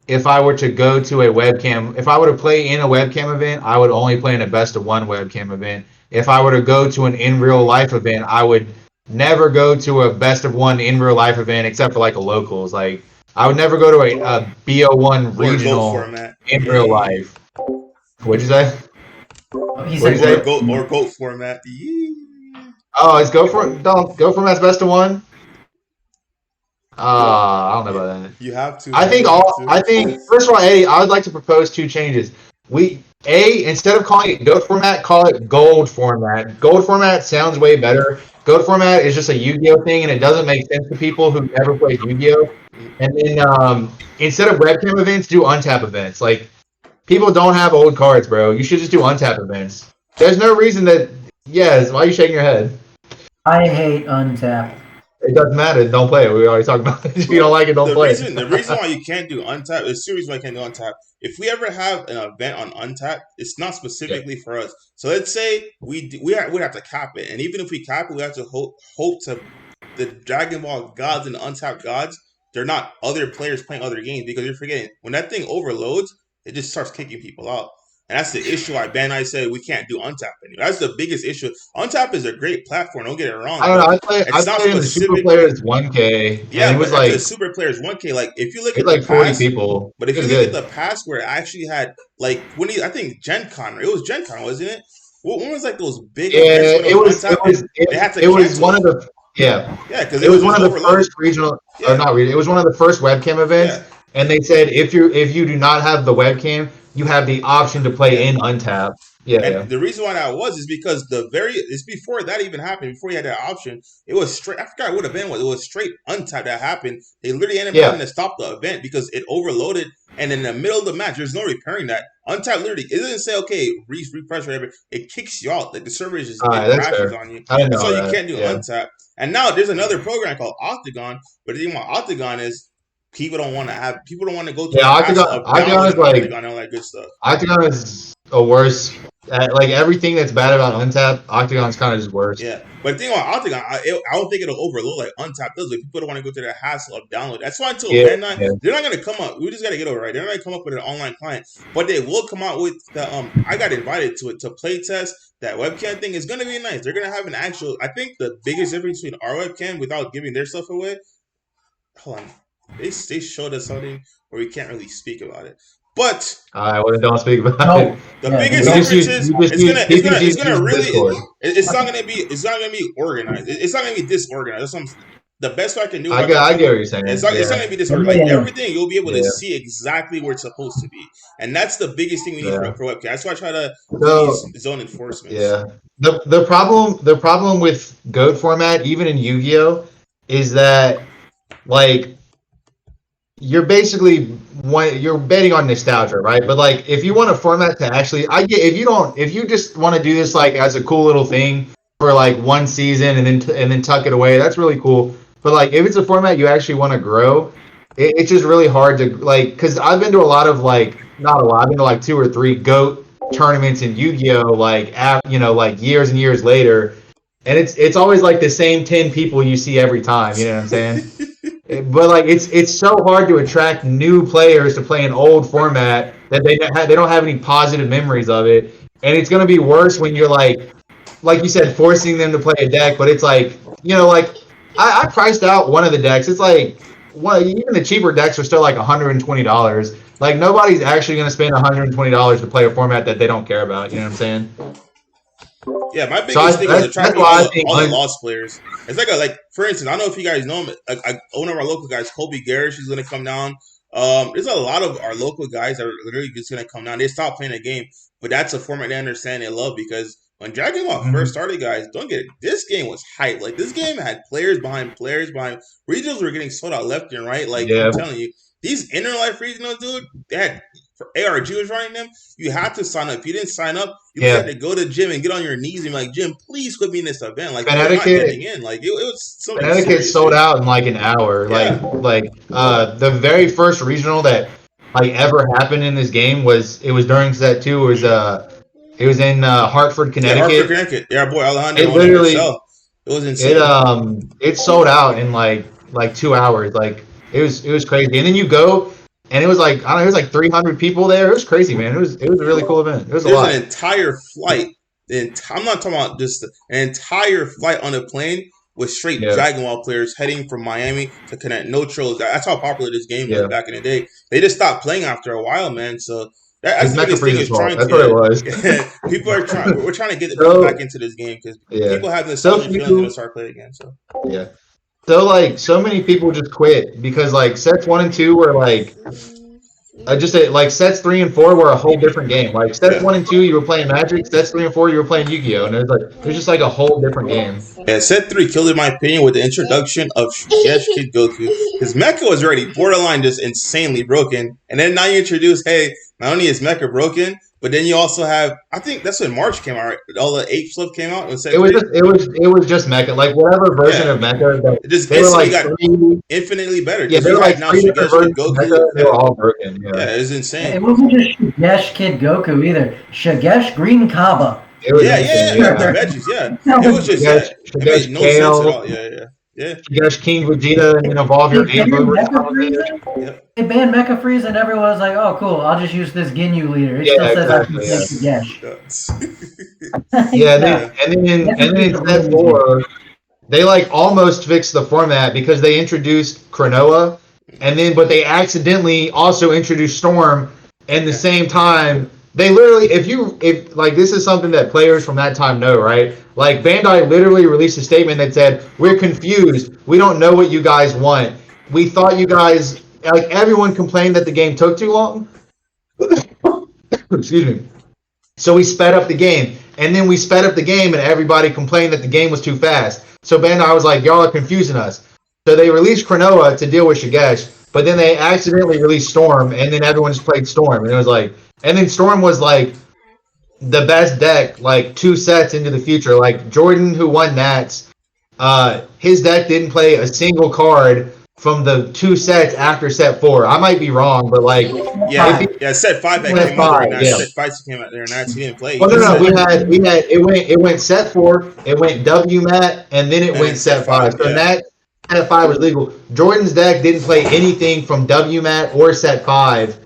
if I were to go to a webcam, if I were to play in a webcam event, I would only play in a best of 1 webcam event. If I were to go to an in real life event, I would never go to a best of 1 in real life event except for like a locals. Like, I would never go to a BO1 regional in real life. What'd you say?
He said
or GOAT format.
Oh, it's go format's best of 1. I don't know about that.
You have to.
I think first of all, I would like to propose 2 changes. Instead of calling it GOAT format, call it gold format. Gold format sounds way better. GOAT format is just a Yu-Gi-Oh thing, and it doesn't make sense to people who never played Yu-Gi-Oh. And then instead of webcam events, do untap events. Like, people don't have old cards, bro. You should just do untap events. There's no reason that. Yes, why are you shaking your head?
I hate untap.
It doesn't matter. Don't play it. We already talked about it. If you don't like it, don't play it.
The reason why you can't do untap is serious why I can't do untap. If we ever have an event on untap, it's not specifically for us. So let's say we'd have to cap it, and even if we cap it, we have to hope to the Dragon Ball gods and the untapped gods. They're not other players playing other games because you're forgetting when that thing overloads, it just starts kicking people out. And that's the issue why Bandai said we can't do Untap anymore. That's the biggest issue. Untap is a great platform. Don't get it wrong.
I don't know. I played in the Super Players 1K.
Yeah,
it was like
the Super Players 1K. Like if you look at
like 40
past,
people.
But if you look at the past where it actually had like I think Gen Con. It was Gen Con, wasn't it? When was like those big?
Yeah, it was one of the because it was one of the first regional. Or not regional. It was one of the first webcam events. Yeah. And they said if you do not have the webcam, you have the option to play in Untap. Yeah.
The reason why that was is because it's before that even happened. Before you had that option, it was straight. I forgot what event was. It was straight Untap that happened. They literally ended up having to stop the event because it overloaded. And in the middle of the match, there's no repairing that. Untap literally it doesn't say okay, refresh whatever. It kicks you out. Like the server just crashes on you. So you can't do Untap. And now there's another program called Octagon. But the thing about Octagon is. People don't want to go to
Octagon is like
and all that good stuff.
Octagon is a worse. Like everything that's bad about Untap, Octagon's kind of just worse.
Yeah, but the thing about Octagon, I don't think it'll overload like Untap does. Like people don't want to go through the hassle of download. That's why until they're not going to come up. We just got to get over right. They're not going to come up with an online client, but they will come out with the. I got invited to it to play test. That webcam thing is going to be nice. They're going to have an actual. I think the biggest difference between our webcam without giving their stuff away. Hold on. They showed us something where we can't really speak about it. But
don't speak about it.
The biggest difference is it's gonna really it's not gonna be organized. It's not gonna be disorganized. That's the best way I can do.
I get what you're saying.
It's not gonna be disorganized. Like everything you'll be able to see exactly where it's supposed to be, and that's the biggest thing we need for webcam. That's why I try to use zone enforcement.
Yeah. The problem with GOAT format, even in Yu-Gi-Oh, is that like. You're basically you're betting on nostalgia, right? But like, if you want a format to actually, if you just want to do this like as a cool little thing for like one season and then tuck it away, that's really cool. But like, if it's a format you actually want to grow, it's just really hard to like. Because I've been to a lot of like, not a lot, I've been to like 2 or 3 GOAT tournaments in Yu-Gi-Oh, like like years and years later, and it's always like the same 10 people you see every time. You know what I'm saying? But like it's so hard to attract new players to play an old format that they don't have any positive memories of it, and it's gonna be worse when you're like you said, forcing them to play a deck. But it's like like I priced out one of the decks. It's like even the cheaper decks are still like $120. Like nobody's actually gonna spend $120 to play a format that they don't care about. You know what I'm saying?
Yeah, my biggest thing was
that's
attracting
why I think
all the lost players. It's like for instance, I don't know if you guys know him. One of our local guys, Kobe Garrish, he's gonna come down. There's a lot of our local guys that are literally just gonna come down. They stop playing the game, but that's a format they understand and love because when Dragon Ball first started, guys, don't get it. This game was hype. Like this game had players behind players behind. Regionals were getting sold out left and right. Like I'm telling you, these inner life regionals, dude, they had ARG was running them. You had to sign up. If you didn't sign up, you had to go to the gym and get on your knees and be like, Jim, please put me in this event. Like, you're not getting in. Like, it was something
Connecticut sold out in like an hour.
Yeah.
The very first regional that like ever happened in this game was during set 2. It was in Hartford, Connecticut.
Yeah, Hartford, Connecticut. Yeah, boy, Alejandro.
It literally,
it was insane.
It sold out in like 2 hours. Like it was crazy. And then you go. And it was like, I don't know, it was like 300 people there. It was crazy, man. It was a really cool event. It was a lot.
There's an entire flight. I'm not talking about just an entire flight on a plane with straight Dragon Ball players heading from Miami to connect. No trolls. That's how popular this game was back in the day. They just stopped playing after a while, man. So that's the biggest thing is trying
to. That's what it was.
People are trying. We're trying to get back into this game because people have this feeling to start playing again. So
yeah. So like so many people just quit because like sets 1 and 2 were like sets 3 and 4 were a whole different game. Like sets 1 and 2 you were playing Magic, sets 3 and 4 you were playing Yu-Gi-Oh, and it was just like a whole different game.
Yeah, set 3 killed in my opinion with the introduction of Shigesh Kid Goku because Mecha was already borderline just insanely broken, and then now you introduce not only is Mecha broken, but then you also have, I think that's when March came out, right? All the ape stuff came out.
It was just Mecha, like whatever version of Mecha.
They were like infinitely better.
Yeah, they were like now Shigesh Kid Goku. Mecha, they were all broken.
Yeah, it was insane.
It wasn't just Shigesh Kid Goku either. Shigesh Green Kaba.
Veggies, it was just it made no sense at all. Yeah.
Shigesh King Vegeta and then evolve your game over.
They banned Mecha Frieza and everyone was like, oh cool, I'll just use this Ginyu leader. It still says I can play Shigesh.
And then in set 4, they like almost fixed the format because they introduced Cronoa, but they accidentally also introduced Storm at the same time. They literally, if like this is something that players from that time know, right? Like Bandai literally released a statement that said, "We're confused. We don't know what you guys want. We thought you guys like everyone complained that the game took too long." Excuse me. So we sped up the game, and then we sped up the game, and everybody complained that the game was too fast. So Bandai was like, "Y'all are confusing us." So they released Cronoa to deal with Shigesh, but then they accidentally released Storm, and then everyone just played Storm, and it was like. And then Storm was like the best deck, like 2 sets into the future. Like Jordan, who won Nats, his deck didn't play a single card from the 2 sets after set 4. I might be wrong, but like
set 5 that came out there. Set 5 came out there, and Nats he didn't play.
Well, no, we had it went set 4, it went WMAT, and then it went set 5. So Nats set 5 was legal. Jordan's deck didn't play anything from WMAT or set 5.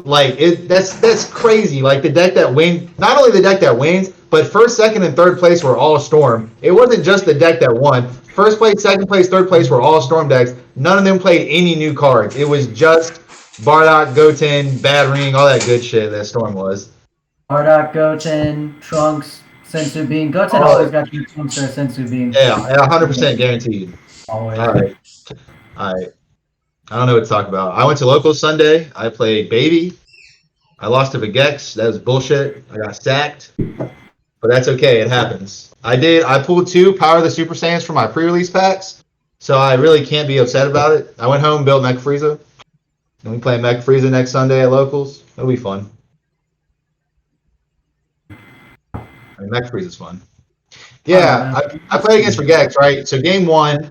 Like that's crazy. Like the deck that wins, not only the deck that wins, but first, second, and third place were all Storm. It wasn't just the deck that won. First place, second place, third place were all Storm decks. None of them played any new cards. It was just Bardock, Goten, Bad Ring, all that good shit that Storm was.
Bardock, Goten, Trunks, Sensu Bean. Goten always got you Trunks or Sensu Bean.
Yeah, 100% guaranteed.
Always.
All right. I don't know what to talk about. I went to locals Sunday. I played Baby. I lost to Vegex. That was bullshit. I got sacked. But that's okay. It happens. I pulled 2 Power of the Super Saiyans for my pre-release packs. So I really can't be upset about it. I went home and built Mecha Frieza. And we play Mecha Frieza next Sunday at locals. It'll be fun. I mean, Mecha Frieza's fun. Yeah, I played against Vegex, right? So game 1...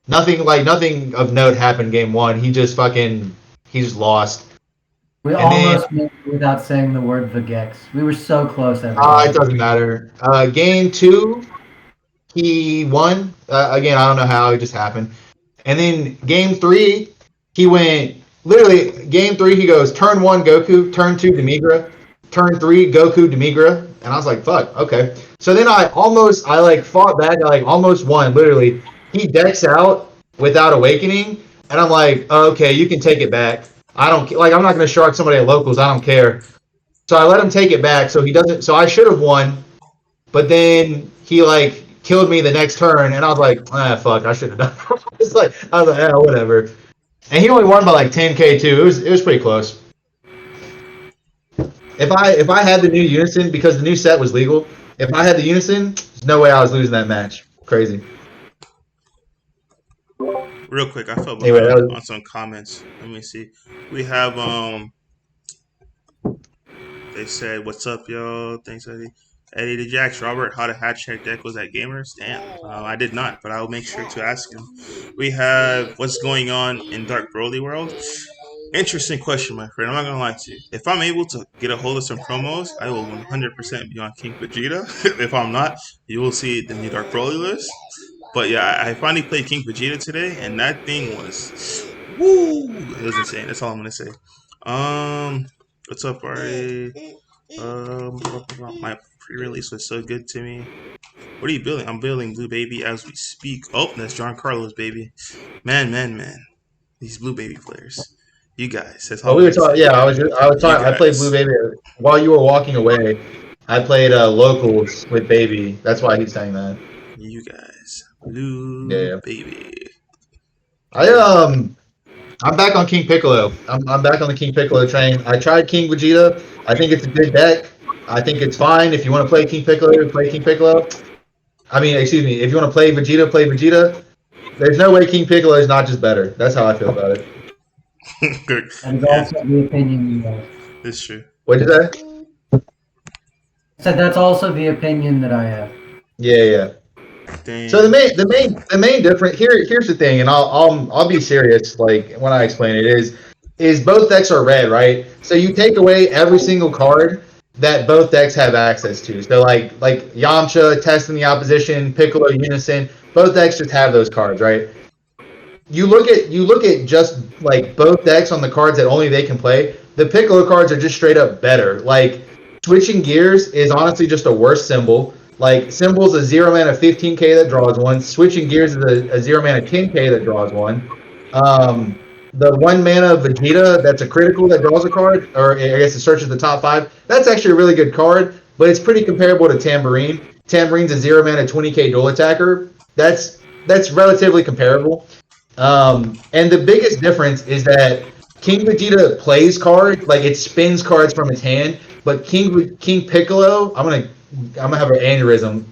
Nothing of note happened game 1. He just lost.
We almost made it without saying the word Vegex. We were so close.
It doesn't matter. Game 2, he won. Again, I don't know how. It just happened. And then game 3, he went... Literally, game 3, he goes, turn 1, Goku. Turn 2, Demigra. Turn 3, Goku, Demigra. And I was like, fuck, okay. So then I fought back. I almost won, literally. He decks out without awakening, and I'm like, oh, okay, you can take it back. I don't I'm not going to shark somebody at locals. I don't care. So I let him take it back. So he doesn't. So I should have won, but then he like killed me the next turn, and I was like, fuck, I should have done. I was like, whatever. And he only won by like 10k too. It was pretty close. If I had the new Unison, because the new set was legal, if I had the Unison, there's no way I was losing that match. Crazy.
Real quick, I felt behind on some comments. Let me see. We have they said, "What's up, yo?" Thanks, Eddie. Eddie, did you ask Robert how the hat check deck was at Gamers? Damn, I did not, but I'll make sure to ask him. We have what's going on in Dark Broly World. Interesting question, my friend. I'm not gonna lie to you. If I'm able to get a hold of some promos, I will 100% be on King Vegeta. If I'm not, you will see the new Dark Broly list. But yeah, I finally played King Vegeta today, and that thing was woo. It was insane. That's all I'm gonna say. What's up, Ari? My pre-release was so good to me. What are you building? I'm building Blue Baby as we speak. Oh, that's Giancarlo's baby. Man. These Blue Baby players. You guys. That's all
we were talking. Yeah, I was talking. I played Blue Baby while you were walking away. I played locals with Baby. That's why he's saying that.
You guys, Blue Baby.
I'm back on King Piccolo. I'm back on the King Piccolo train. I tried King Vegeta. I think it's a good deck. I think it's fine. If you want to play King Piccolo, play King Piccolo. I mean, excuse me. If you want to play Vegeta, play Vegeta. There's no way King Piccolo is not just better. That's how I feel about it.
Good. And also the opinion you have.
It's true.
What did you say?
I said that's also the opinion that I have.
Yeah. Dang. So the main difference here's the thing, and I'll be serious like when I explain it is both decks are red, right? So you take away every single card that both decks have access to. So like Yamcha, testing the opposition, Piccolo, Unison, both decks just have those cards, right? You look at just like both decks on the cards that only they can play. The Piccolo cards are just straight up better. Like switching gears is honestly just a worse symbol. Like Symbol's a 0 mana 15k that draws one. Switching Gears is a 0 mana 10k that draws one. The 1 mana Vegeta that's a critical that draws a card, or I guess it searches the top 5. That's actually a really good card, but it's pretty comparable to Tambourine. Tamborine's a 0 mana 20k dual attacker. That's relatively comparable. And the biggest difference is that King Vegeta plays cards, like it spins cards from its hand, but King Piccolo, I'm gonna have an aneurysm.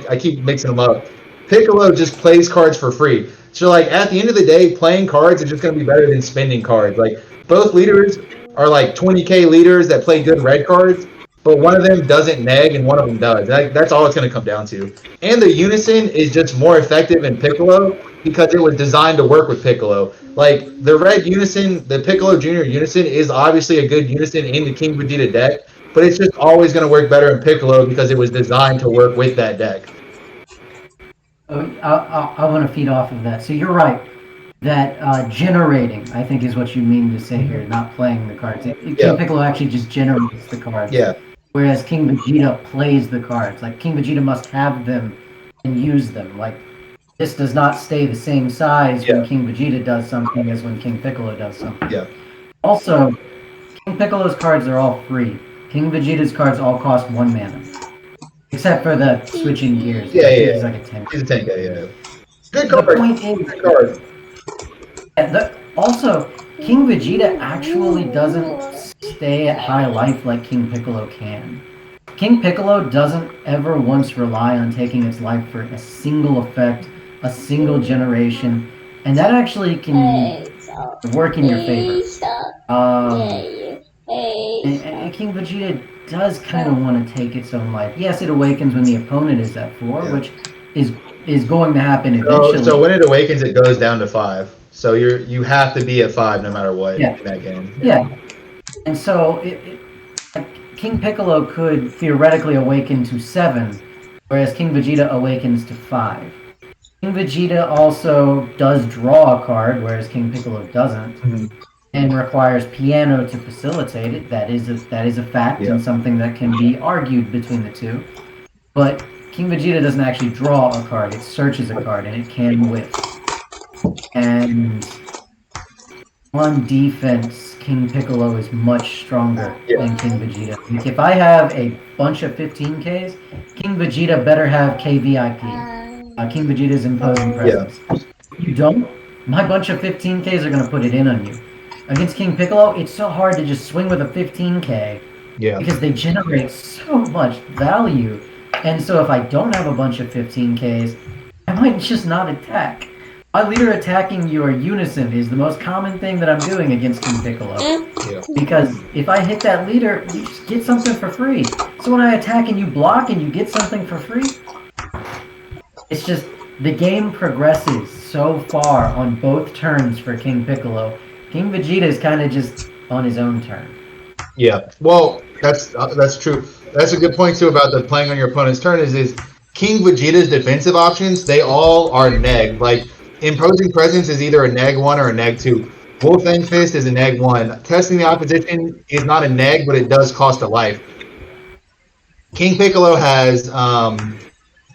I keep mixing them up. Piccolo just plays cards for free. So like at the end of the day, playing cards is just gonna be better than spending cards. Like both leaders are like 20k leaders that play good red cards, but one of them doesn't neg and one of them does. That's all it's gonna come down to. And the Unison is just more effective in Piccolo because it was designed to work with Piccolo. Like the red Unison, the Piccolo Junior Unison is obviously a good Unison in the King Vegeta deck. But it's just always going to work better in Piccolo because it was designed to work with that deck.
I want to feed off of that. So you're right. That generating, I think, is what you mean to say here, not playing the cards. King Piccolo actually just generates the cards.
Yeah.
Whereas King Vegeta plays the cards. Like, King Vegeta must have them and use them. Like, this does not stay the same size when King Vegeta does something as when King Piccolo does something.
Yeah.
Also, King Piccolo's cards are all free. King Vegeta's cards all cost 1 mana. Except for the switching gears.
Yeah.
He's like a 10.
He's a 10k, yeah. Good card.
The point is, good card. Also, King Vegeta actually doesn't stay at high life like King Piccolo can. King Piccolo doesn't ever once rely on taking its life for a single effect, a single generation, and that actually can work in your favor. And King Vegeta does kind of want to take its own life. Yes, it awakens when the opponent is at 4, which is going to happen eventually.
So when it awakens, it goes down to 5. So you have to be at 5 no matter what in that game.
Yeah. And so King Piccolo could theoretically awaken to 7, whereas King Vegeta awakens to 5. King Vegeta also does draw a card, whereas King Piccolo doesn't. Mm-hmm. And requires piano to facilitate it. That is a fact and something that can be argued between the two. But King Vegeta doesn't actually draw a card. It searches a card, and it can whiff. And on defense, King Piccolo is much stronger than King Vegeta. Like if I have a bunch of 15Ks, King Vegeta better have KVIP. King Vegeta's imposing presence. If you don't, my bunch of 15Ks are going to put it in on you. Against King Piccolo, it's so hard to just swing with a 15K.
Yeah.
Because they generate so much value. And so if I don't have a bunch of 15Ks, I might just not attack. My leader attacking your unison is the most common thing that I'm doing against King Piccolo.
Yeah.
Because if I hit that leader, you just get something for free. So when I attack and you block and you get something for free, it's just the game progresses so far on both turns for King Piccolo. King Vegeta is kind of just on his own turn.
Yeah, well, that's true. That's a good point too about the playing on your opponent's turn. Is King Vegeta's defensive options? They all are neg. Like imposing presence is either a neg 1 or a neg 2. Wolfang Fist is a neg 1. Testing the opposition is not a neg, but it does cost a life. King Piccolo has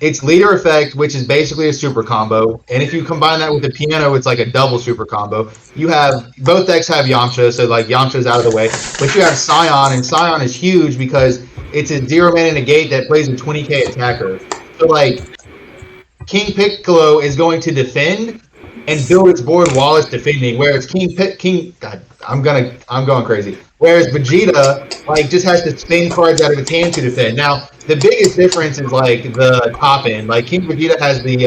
its leader effect, which is basically a super combo, and if you combine that with the piano, it's like a double super combo. You have both decks have Yamcha, so like Yamcha's out of the way, but you have Scion, and Scion is huge because it's a 0-mana negate that plays a 20k attacker. So like King Piccolo is going to defend and build its board while it's defending, whereas God, I'm going crazy. Whereas Vegeta like just has to spin cards out of its hand to defend. Now the biggest difference is like the top end. Like King Vegeta has the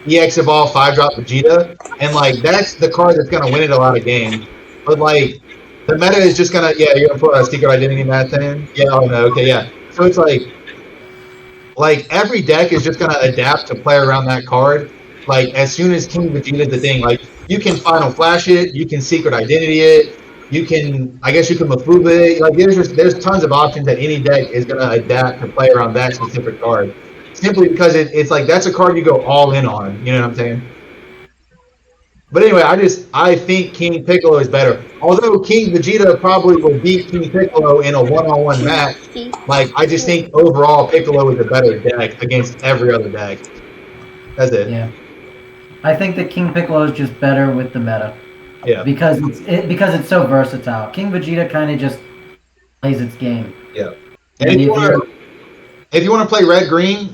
EX Evolve 5-drop Vegeta, and like that's the card that's gonna win it a lot of games. But like the meta is just gonna you're gonna put a secret identity math in. Yeah, oh no, okay, yeah. So it's like every deck is just gonna adapt to play around that card. Like as soon as King Vegeta's the thing, like you can Final Flash it, you can secret identity it, you can Mafuba it. Like there's tons of options that any deck is gonna adapt to play around that specific card. Simply because it's like that's a card you go all in on. You know what I'm saying? But anyway, I think King Piccolo is better. Although King Vegeta probably will beat King Piccolo in a one-on-one match, like I just think overall Piccolo is a better deck against every other deck. That's it.
Yeah. I think that King Piccolo is just better with the meta.
Yeah.
Because it's so versatile. King Vegeta kind of just plays its game.
Yeah. And if you want to play red green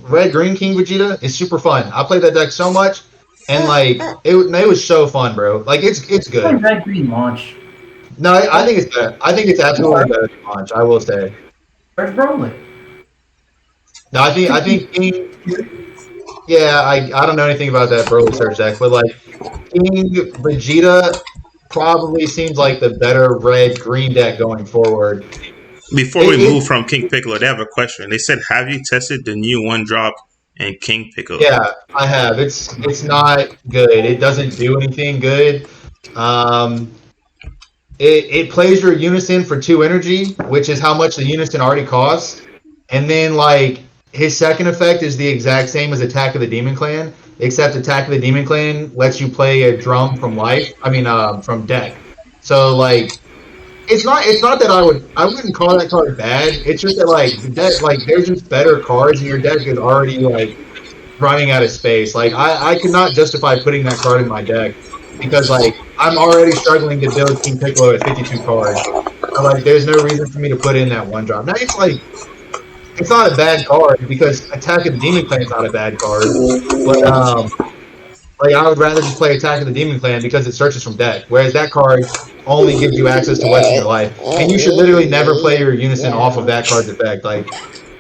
King Vegeta is super fun. I played that deck so much, and like it was so fun, bro. Like it's good.
Red green launch.
No, I think it's better. I think it's absolutely better than launch. I will say.
Where's Broly?
No, I think King. Yeah, I don't know anything about that Broly Surge deck, but like King Vegeta probably seems like the better red-green deck going forward.
Before we move from King Piccolo, they have a question. They said, "Have you tested the new 1-drop in King Piccolo?"
Yeah, I have. It's not good. It doesn't do anything good. It plays your unison for 2 energy, which is how much the unison already costs, and then like. His second effect is the exact same as Attack of the Demon Clan, except Attack of the Demon Clan lets you play a drum from from deck. So like, it's not that I wouldn't call that card bad. It's just that like the deck, like there's just better cards and your deck is already like running out of space. Like I could not justify putting that card in my deck because like I'm already struggling to build King Piccolo at 52 cards. So, like there's no reason for me to put in that 1-drop. Now it's like. It's not a bad card because Attack of the Demon Clan is not a bad card, but like I would rather just play Attack of the Demon Clan because it searches from deck, whereas that card only gives you access to what's in your life, and you should literally never play your unison off of that card's effect. Like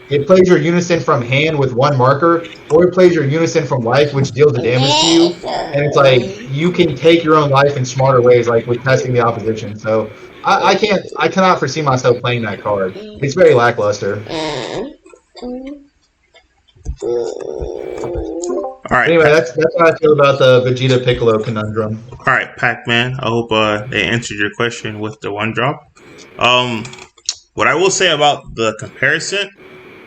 it plays your unison from hand with 1 marker, or it plays your unison from life, which deals the damage to you, and it's like you can take your own life in smarter ways, like with testing the opposition. So. I cannot foresee myself playing that card. It's very lackluster.
All right.
Anyway, that's how I feel about the Vegeta Piccolo conundrum.
All right, Pac-Man. I hope they answered your question with the 1-drop. What I will say about the comparison,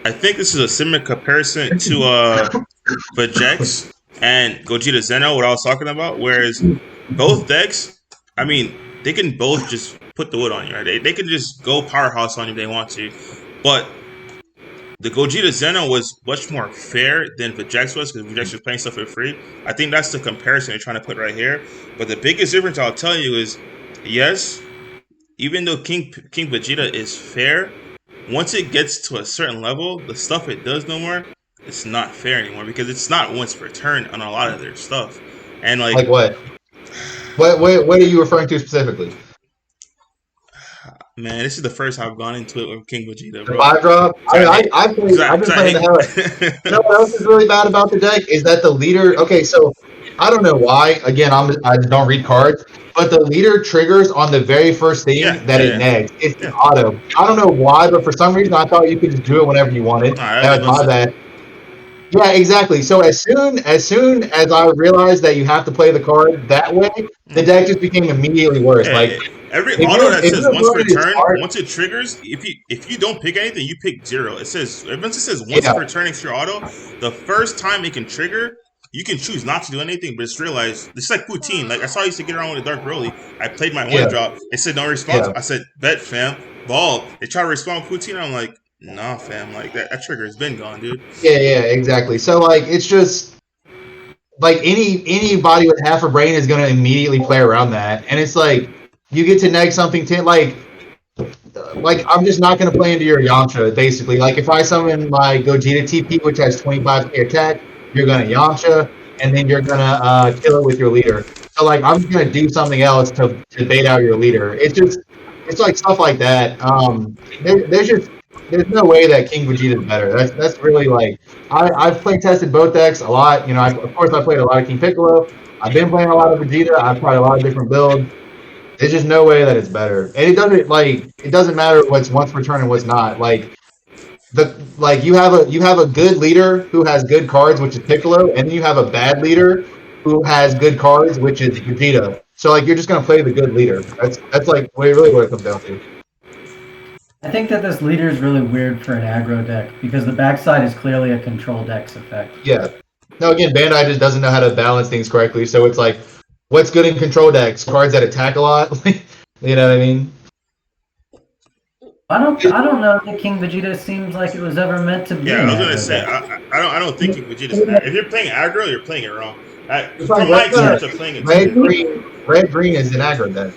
I think this is a similar comparison to Vegex and Gogeta Zeno, what I was talking about. Whereas both decks, I mean, they can both just put the wood on you, right? They can just go powerhouse on you if they want to. But the Gogeta Zeno was much more fair than Vegex was because Vegex was playing stuff for free. I think that's the comparison they're trying to put right here. But the biggest difference I'll tell you is yes, even though King Vegeta is fair, once it gets to a certain level, the stuff it does no more, it's not fair anymore because it's not once per turn on a lot of their stuff. And
Like what? What are you referring to specifically?
man, this is the first I've gone into it with King Vegeta,
The
bro.
5-drop? I've been playing the hell out. You know what else is really bad about the deck is that the leader. Okay, so I don't know why. Again, I don't read cards, but the leader triggers on the very first thing that it negs. It's an auto. I don't know why, but for some reason I thought you could just do it whenever you wanted. That was my bad. Yeah, exactly. So as soon as I realized that you have to play the card that way, the deck just became immediately worse. Like
every auto that says once per turn, once it triggers, if you don't pick anything, you pick 0. It says once it says once per turn extra auto, the first time it can trigger, you can choose not to do anything, but just realize it's like poutine. Like I saw I used to get around with a Dark Broly. I played my 1-drop. It said no response. I said bet fam, ball. They try to respond poutine. I'm like, nah, fam. Like that trigger has been gone, dude.
Yeah, exactly. So like it's just like anybody with half a brain is gonna immediately play around that, and it's like you get to neg something to like I'm just not gonna play into your Yamcha basically. Like if I summon my Gogeta TP, which has 25k attack, you're gonna Yamcha, and then you're gonna kill it with your leader. So like I'm just gonna do something else to bait out your leader. It's like stuff like that. There's no way that King Vegeta is better. That's really like I've play tested both decks a lot. You know, of course I played a lot of King Piccolo. I've been playing a lot of Vegeta. I've tried a lot of different builds. There's just no way that it's better, and it doesn't matter what's once per turn and what's not. Like you have a good leader who has good cards, which is Piccolo, and then you have a bad leader who has good cards, which is Vegeta. So like you're just gonna play the good leader. That's like really what it comes down to.
I think that this leader is really weird for an aggro deck because the backside is clearly a control deck's effect.
Yeah. No, again, Bandai just doesn't know how to balance things correctly. So it's like, what's good in control decks? Cards that attack a lot. You know what I mean?
I don't know that King Vegeta seems like it was ever meant to be.
Yeah, I was gonna say I don't think King Vegeta's if you're playing aggro, you're playing it wrong. From my experience of playing it,
red green is an aggro deck.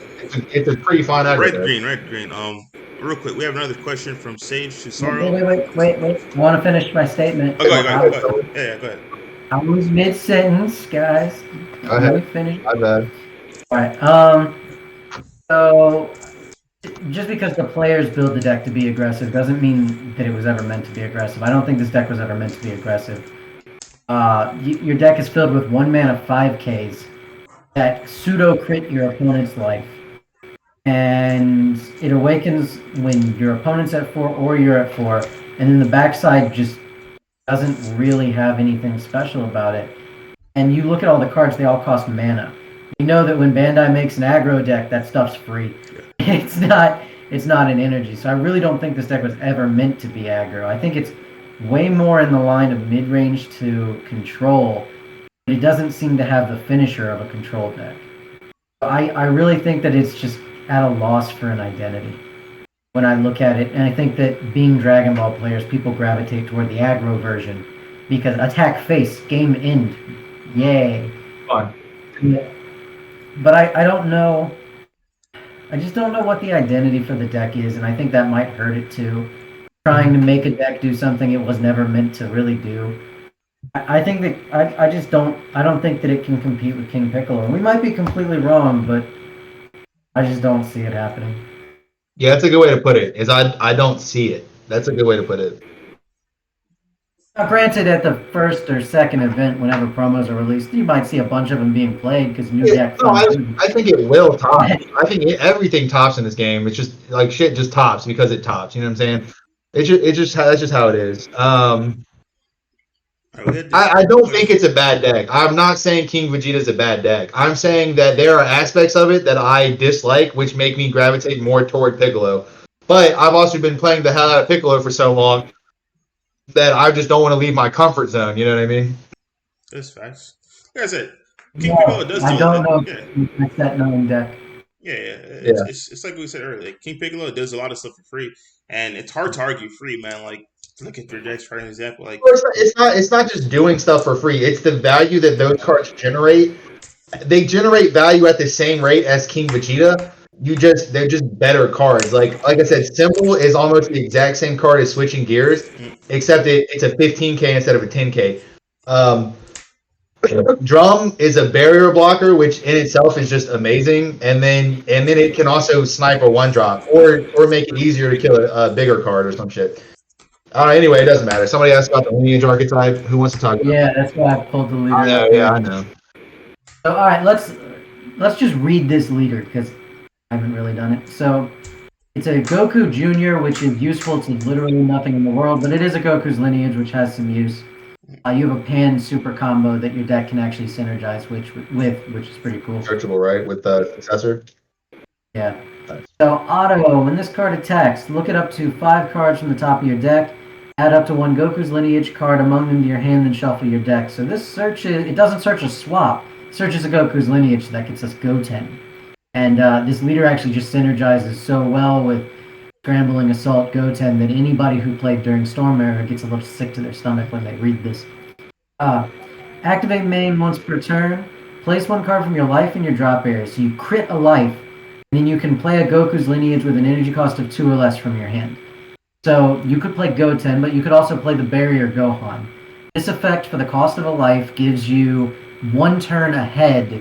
It's a pretty fine aggro deck.
Red green. Real quick, we have another question from Sage Cesaro.
Wait. I want to finish my statement.
Oh, go ahead. Yeah, go ahead.
I was mid-sentence, guys.
Let
me finish.
My bad.
All right. So, just because the players build the deck to be aggressive doesn't mean that it was ever meant to be aggressive. I don't think this deck was ever meant to be aggressive. Your deck is filled with 1 mana 5Ks that pseudo-crit your opponent's life. And it awakens when your opponent's at 4 or you're at 4, and then the backside just doesn't really have anything special about it. And you look at all the cards, they all cost mana. You know that when Bandai makes an aggro deck, that stuff's free. It's not an energy. So I really don't think this deck was ever meant to be aggro. I think it's way more in the line of mid-range to control, but it doesn't seem to have the finisher of a control deck. I really think that it's just at a loss for an identity when I look at it, and I think that being Dragon Ball players, people gravitate toward the aggro version because attack face, game end, yay.
Fun.
Yeah. But I don't know. I just don't know what the identity for the deck is, and I think that might hurt it too. Trying to make a deck do something it was never meant to really do. I think that I don't think that it can compete with King Piccolo. We might be completely wrong, but I just don't see it happening.
Yeah, that's a good way to put it. I don't see it. That's a good way to put it.
Now, granted, at the first or second event, whenever promos are released, you might see a bunch of them being played because new deck.
No, I think it will top. I think everything tops in this game. It's just like shit just tops because it tops. You know what I'm saying? That's just how it is. I don't think it's a bad deck. I'm not saying King Vegeta is a bad deck. I'm saying that there are aspects of it that I dislike, which make me gravitate more toward Piccolo. But I've also been playing the hell out of Piccolo for so long that I just don't want to leave my comfort zone. You know what I mean?
That's facts. Like I said, King Piccolo does.
I don't know. It's that known deck.
Yeah. It's like we said earlier. Like King Piccolo does a lot of stuff for free, and it's hard to argue free, man. Like look at your decks for an example. Like
it's not just doing stuff for free. It's the value that those cards generate. They generate value at the same rate as King Vegeta, they're just better cards. Like I said, Symbol is almost the exact same card as Switching Gears, except it's a 15K instead of a 10K. Drum is a barrier blocker, which in itself is just amazing, and then it can also snipe a 1-drop or make it easier to kill a bigger card or some shit. Anyway, it doesn't matter. Somebody asked about the lineage archetype. Who wants to talk about
Yeah, that's why I pulled the leader.
I know, yeah, I know.
So, all right, let's just read this leader because I haven't really done it. So, it's a Goku Jr., which is useful to literally nothing in the world, but it is a Goku's lineage, which has some use. You have a pan super combo that your deck can actually synergize which is pretty cool.
Searchable, right, with the successor?
Yeah. So, auto, when this card attacks, look it up to 5 cards from the top of your deck. Add up to 1 Goku's lineage card among them to your hand and shuffle your deck. So this it doesn't search a swap. It searches a Goku's lineage, so that gets us Goten. And this leader actually just synergizes so well with Scrambling Assault Goten that anybody who played during Storm Era gets a little sick to their stomach when they read this. Activate main once per turn. Place 1 card from your life in your drop area. So you crit a life, and then you can play a Goku's lineage with an energy cost of 2 or less from your hand. So you could play Goten, but you could also play the Barrier Gohan. This effect for the cost of a life gives you 1 turn ahead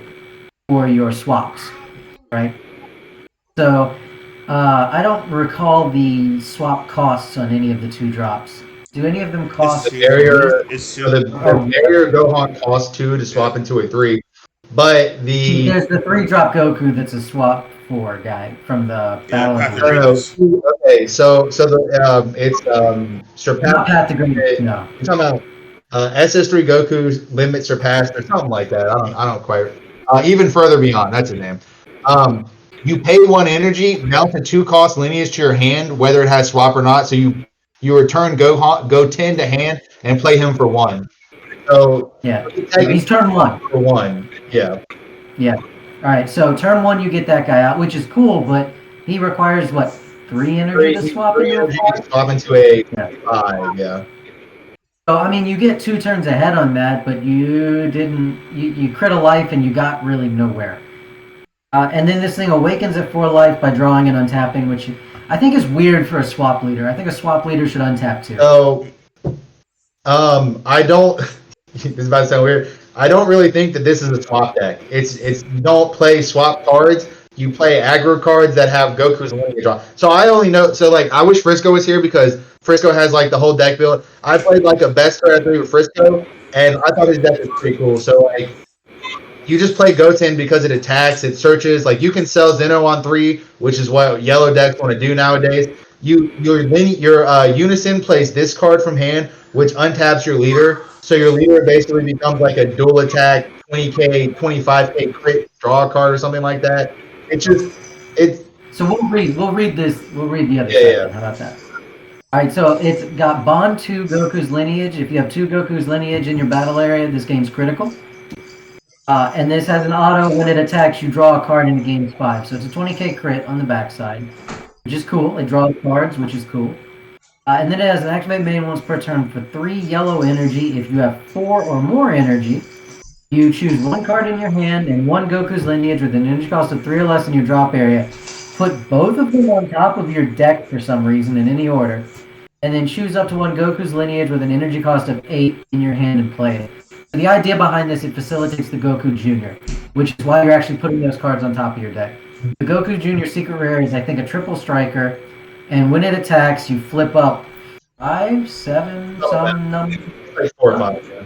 for your swaps, right? So I don't recall the swap costs on any of the 2 drops. Do any of them cost?
The Barrier Gohan costs 2 to swap into a 3, but
there's the 3-drop Goku that's a swap 4 guy from the Battle of
the Okay, so it's Surpass.
Not Path to Greatness, no.
You're talking about SS3 Goku's Limit Surpassed or something like that. I don't quite. Even further beyond, that's his name. You pay 1 energy, mount a 2-cost lineage to your hand, whether it has swap or not. So you return Goten to hand and play him for 1. So
yeah, he's turn 1
for 1. Yeah.
Yeah. All right. So turn 1, you get that guy out, which is cool, but he requires what? 3 energy to swap into a
5. Yeah.
So I mean, you get 2 turns ahead on that, but you didn't. You crit a life and you got really nowhere. And then this thing awakens at 4 life by drawing and untapping, which I think is weird for a swap leader. I think a swap leader should untap too.
So, I don't. This is about to sound weird. I don't really think that this is a swap deck. It's you don't play swap cards. You play aggro cards that have Goku's lineage on. So I only know. So like, I wish Frisco was here because Frisco has like the whole deck build. I played like a best card 3 with Frisco, and I thought his deck was pretty cool. So like, you just play Goten because it attacks, it searches. Like you can sell Zeno on 3, which is what yellow decks want to do nowadays. Your Unison plays this card from hand, which untaps your leader. So your leader basically becomes like a dual attack 20k, 25k crit draw card or something like that.
So we'll read this. We'll read the other side.
Yeah.
How about that? All right. So it's got Bond 2 Goku's lineage. If you have 2 Goku's lineage in your battle area, this game's critical. And this has an auto. When it attacks, you draw a card into game's 5. So it's a 20k crit on the backside, which is cool. It draws cards, which is cool. And then it has an activate main once per turn for 3 yellow energy. If you have 4 or more energy, you choose 1 card in your hand and 1 Goku's lineage with an energy cost of 3 or less in your drop area. Put both of them on top of your deck for some reason in any order, and then choose up to 1 Goku's lineage with an energy cost of 8 in your hand and play it. So the idea behind this, it facilitates the Goku Jr., which is why you're actually putting those cards on top of your deck. The Goku Jr. Secret Rare is, I think, a triple striker, and when it attacks, you flip up 5, 7, some number.
Like 4 or 5. Yeah.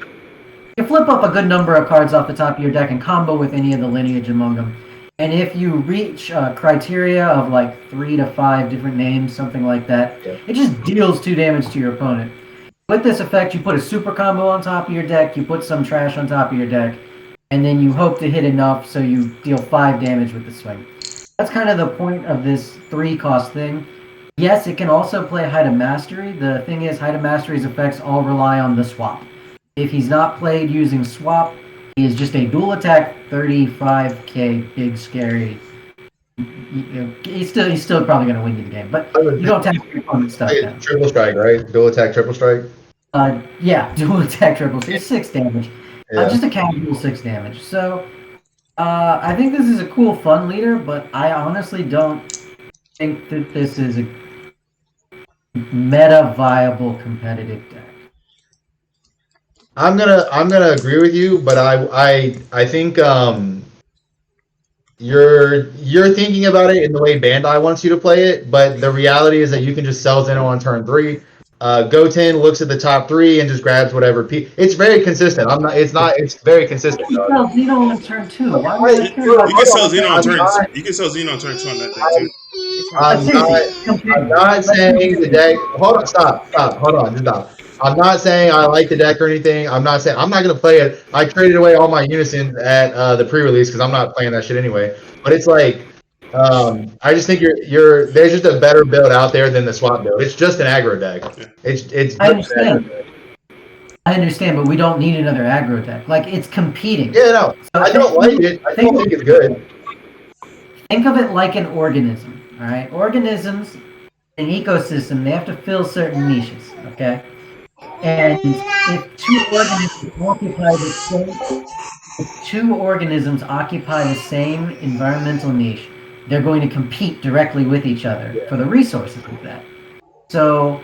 You flip up a good number of cards off the top of your deck and combo with any of the lineage among them. And if you reach criteria of like 3 to 5 different names, something like that, it just deals 2 damage to your opponent. With this effect, you put a super combo on top of your deck, you put some trash on top of your deck, and then you hope to hit enough so you deal 5 damage with the swing. That's kind of the point of this 3-cost thing. Yes, it can also play Height of Mastery. The thing is, Height of Mastery's effects all rely on the swap. If he's not played using swap, he is just a dual attack 35k big scary. He's still probably going to win you the game, but you don't tap your opponent's stuff down.
Triple strike, right? Dual attack, triple strike.
Yeah, dual attack triple. It's 6 damage.
Yeah.
Just a casual 6 damage. So I think this is a cool, fun leader, but I honestly don't think that this is a meta viable competitive deck.
I'm gonna agree with you, but I think you're thinking about it in the way Bandai wants you to play it, but the reality is that you can just sell Zeno on turn 3. Goten looks at the top 3 and just grabs whatever. It's very consistent. I'm not. It's not. It's very consistent.
You sell Zeno on turn 2. Why would I care
You
about
can sell Xeno on
I'm
turn.
not.
You can sell Xeno on turn 2 on that deck too.
I'm not. I'm not saying the deck. Hold on. Stop. Hold on. Just stop. I'm not saying I like the deck or anything. I'm not saying I'm not gonna play it. I traded away all my Unison at the pre-release because I'm not playing that shit anyway. But it's like, I just think you're there's just a better build out there than the swap build. It's just an aggro deck. It's.
I understand. I understand, but we don't need another aggro deck. Like, it's competing.
Yeah, no, so I don't like it. I don't think it's good.
Think of it like an organism. All right, organisms, an ecosystem, they have to fill certain niches. Okay. And if two organisms occupy the same environmental niche, they're going to compete directly with each other for the resources of that. So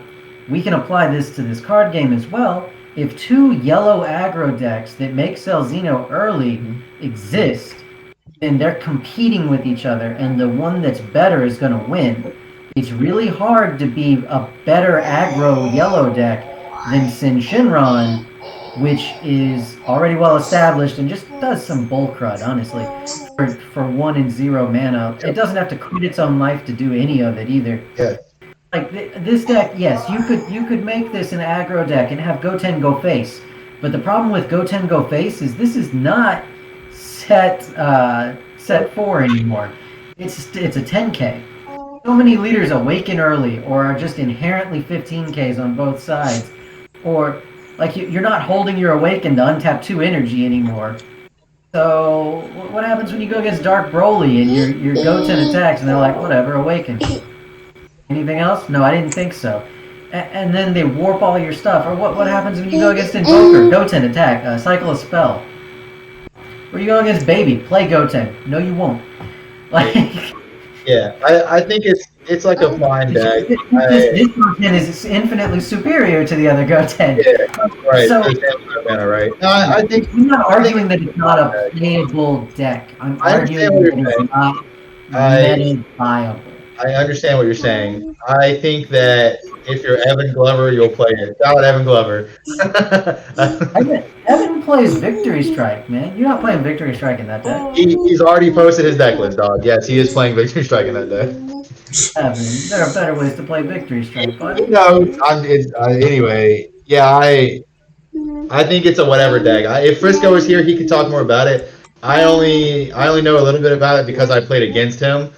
we can apply this to this card game as well. If two yellow aggro decks that make Cell Xeno early exist, then they're competing with each other, and the one that's better is going to win. It's really hard to be a better aggro yellow deck than Sin Shinron, which is already well established and just does some bull crud, honestly, for 1 and 0 mana. It doesn't have to quit its own life to do any of it either.
Yeah.
Like this deck, yes, you could make this an aggro deck and have Goten go face, but the problem with Goten go face is this is not set 4 anymore. It's a 10k. So many leaders awaken early or are just inherently 15ks on both sides, or like you're not holding your awaken to untap 2 energy anymore. So what happens when you go against Dark Broly and your Goten attacks and they're like, whatever, awaken. Anything else? No, I didn't think so. And then they warp all your stuff. Or what happens when you go against Invoker? Goten attack, cycle a spell. Or you go against Baby, play Goten. No, you won't. Like,
yeah, I think it's like a fine deck.
This Goten is infinitely superior to the other Goten.
Yeah, right.
So,
right. No, I think
I'm not arguing that it's not a playable deck. I'm arguing that it's not meta viable.
I understand what you're saying. I think that if you're Evan Glover, you'll play it. Shout out Evan Glover.
Evan plays Victory Strike, man. You're not playing Victory Strike in that deck.
He's already posted his deck list, dog. Yes, he is playing Victory Strike in that deck.
Evan, there are better ways to play Victory Strike, but
no. Anyway, yeah, I think it's a whatever deck. If Frisco was here, he could talk more about it. I only know a little bit about it because I played against him.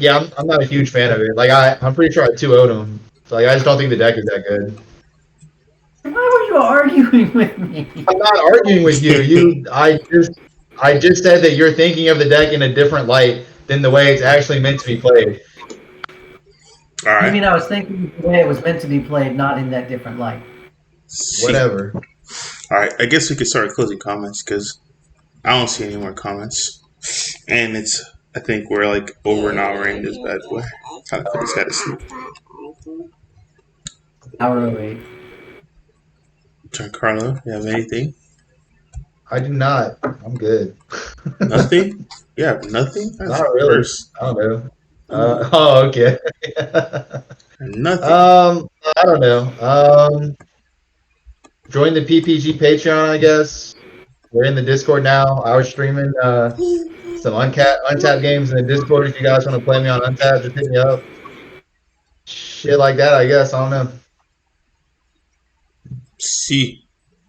Yeah, I'm not a huge fan of it. Like I'm pretty sure I 2-0'd him. So like I just don't think the deck is that good.
Why were you arguing with me?
I'm not arguing with you. I just said that you're thinking of the deck in a different light than the way it's actually meant to be played.
All right.
I mean, I was thinking the way it was meant to be played, not in that different light.
Whatever.
All right, I guess we could start closing comments because I don't see any more comments, and I think we're like over an hour in this bad boy. Time to put this guy to sleep.
Hour 08.
Giancarlo, you have anything?
I do not. I'm good.
Nothing? Yeah, nothing? That's
not really.
First.
I don't know. Oh, okay.
Nothing.
I don't know. Join the PPG Patreon, I guess. We're in the Discord now. I was streaming some Untapped games in the Discord. If you guys want to play me on Untapped, just hit me up. Shit like that, I guess. I don't know.
See,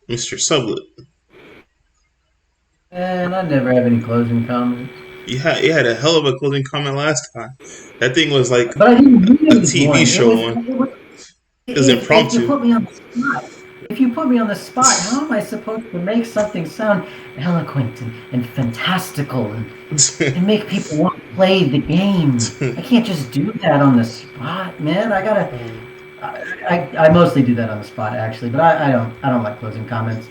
Mr. Sublett.
And I never have any closing comments.
You had a hell of a closing comment last time. That thing was like
but I didn't do
a TV show one. It was impromptu.
If you put me on the spot, how am I supposed to make something sound eloquent and fantastical and make people want to play the game? I can't just do that on the spot, man. I mostly do that on the spot, actually, but I don't like closing comments.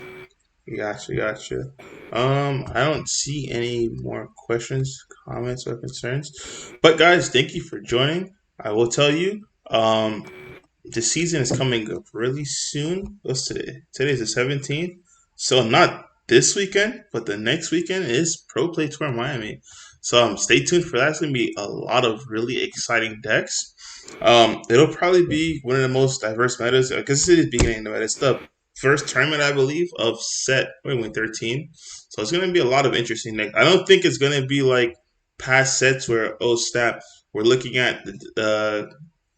Gotcha. I don't see any more questions, comments, or concerns. But guys, thank you for joining. I will tell you, the season is coming up really soon. What's today? Today's the 17th. So not this weekend, but the next weekend is Pro Play Tour Miami. So stay tuned for that. It's gonna be a lot of really exciting decks. It'll probably be one of the most diverse metas because this is the beginning of the meta. It's the first tournament, I believe, of set 13. So it's gonna be a lot of interesting decks. I don't think it's gonna be like past sets where we're looking at the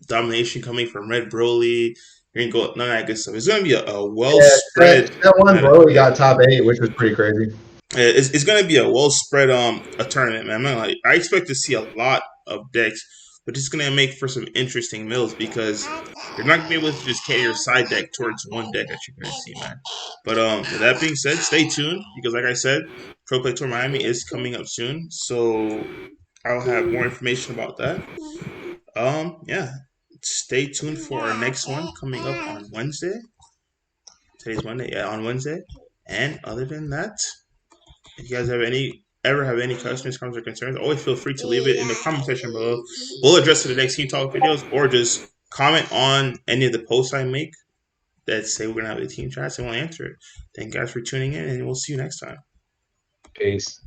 domination coming from Red Broly. You're gonna go none of that good stuff. It's gonna be a well
Yeah,
spread
that one
meta.
Broly got top 8, which was pretty crazy.
It's gonna be a well spread a tournament, man. I expect to see a lot of decks, but it's gonna make for some interesting mills because you're not gonna be able to just cater your side deck towards one deck that you're gonna see, man. But with that being said, stay tuned because like I said, Pro Play Tour Miami is coming up soon, so I'll have more information about that. Yeah. Stay tuned for our next one coming up on Wednesday. Today's Monday, yeah, on Wednesday. And other than that, if you guys have any questions, comments, or concerns, always feel free to leave it in the comment section below. We'll address it in the next Team Talk videos, or just comment on any of the posts I make that say we're gonna have a team chat, and we'll answer it. Thank you guys for tuning in, and we'll see you next time.
Peace.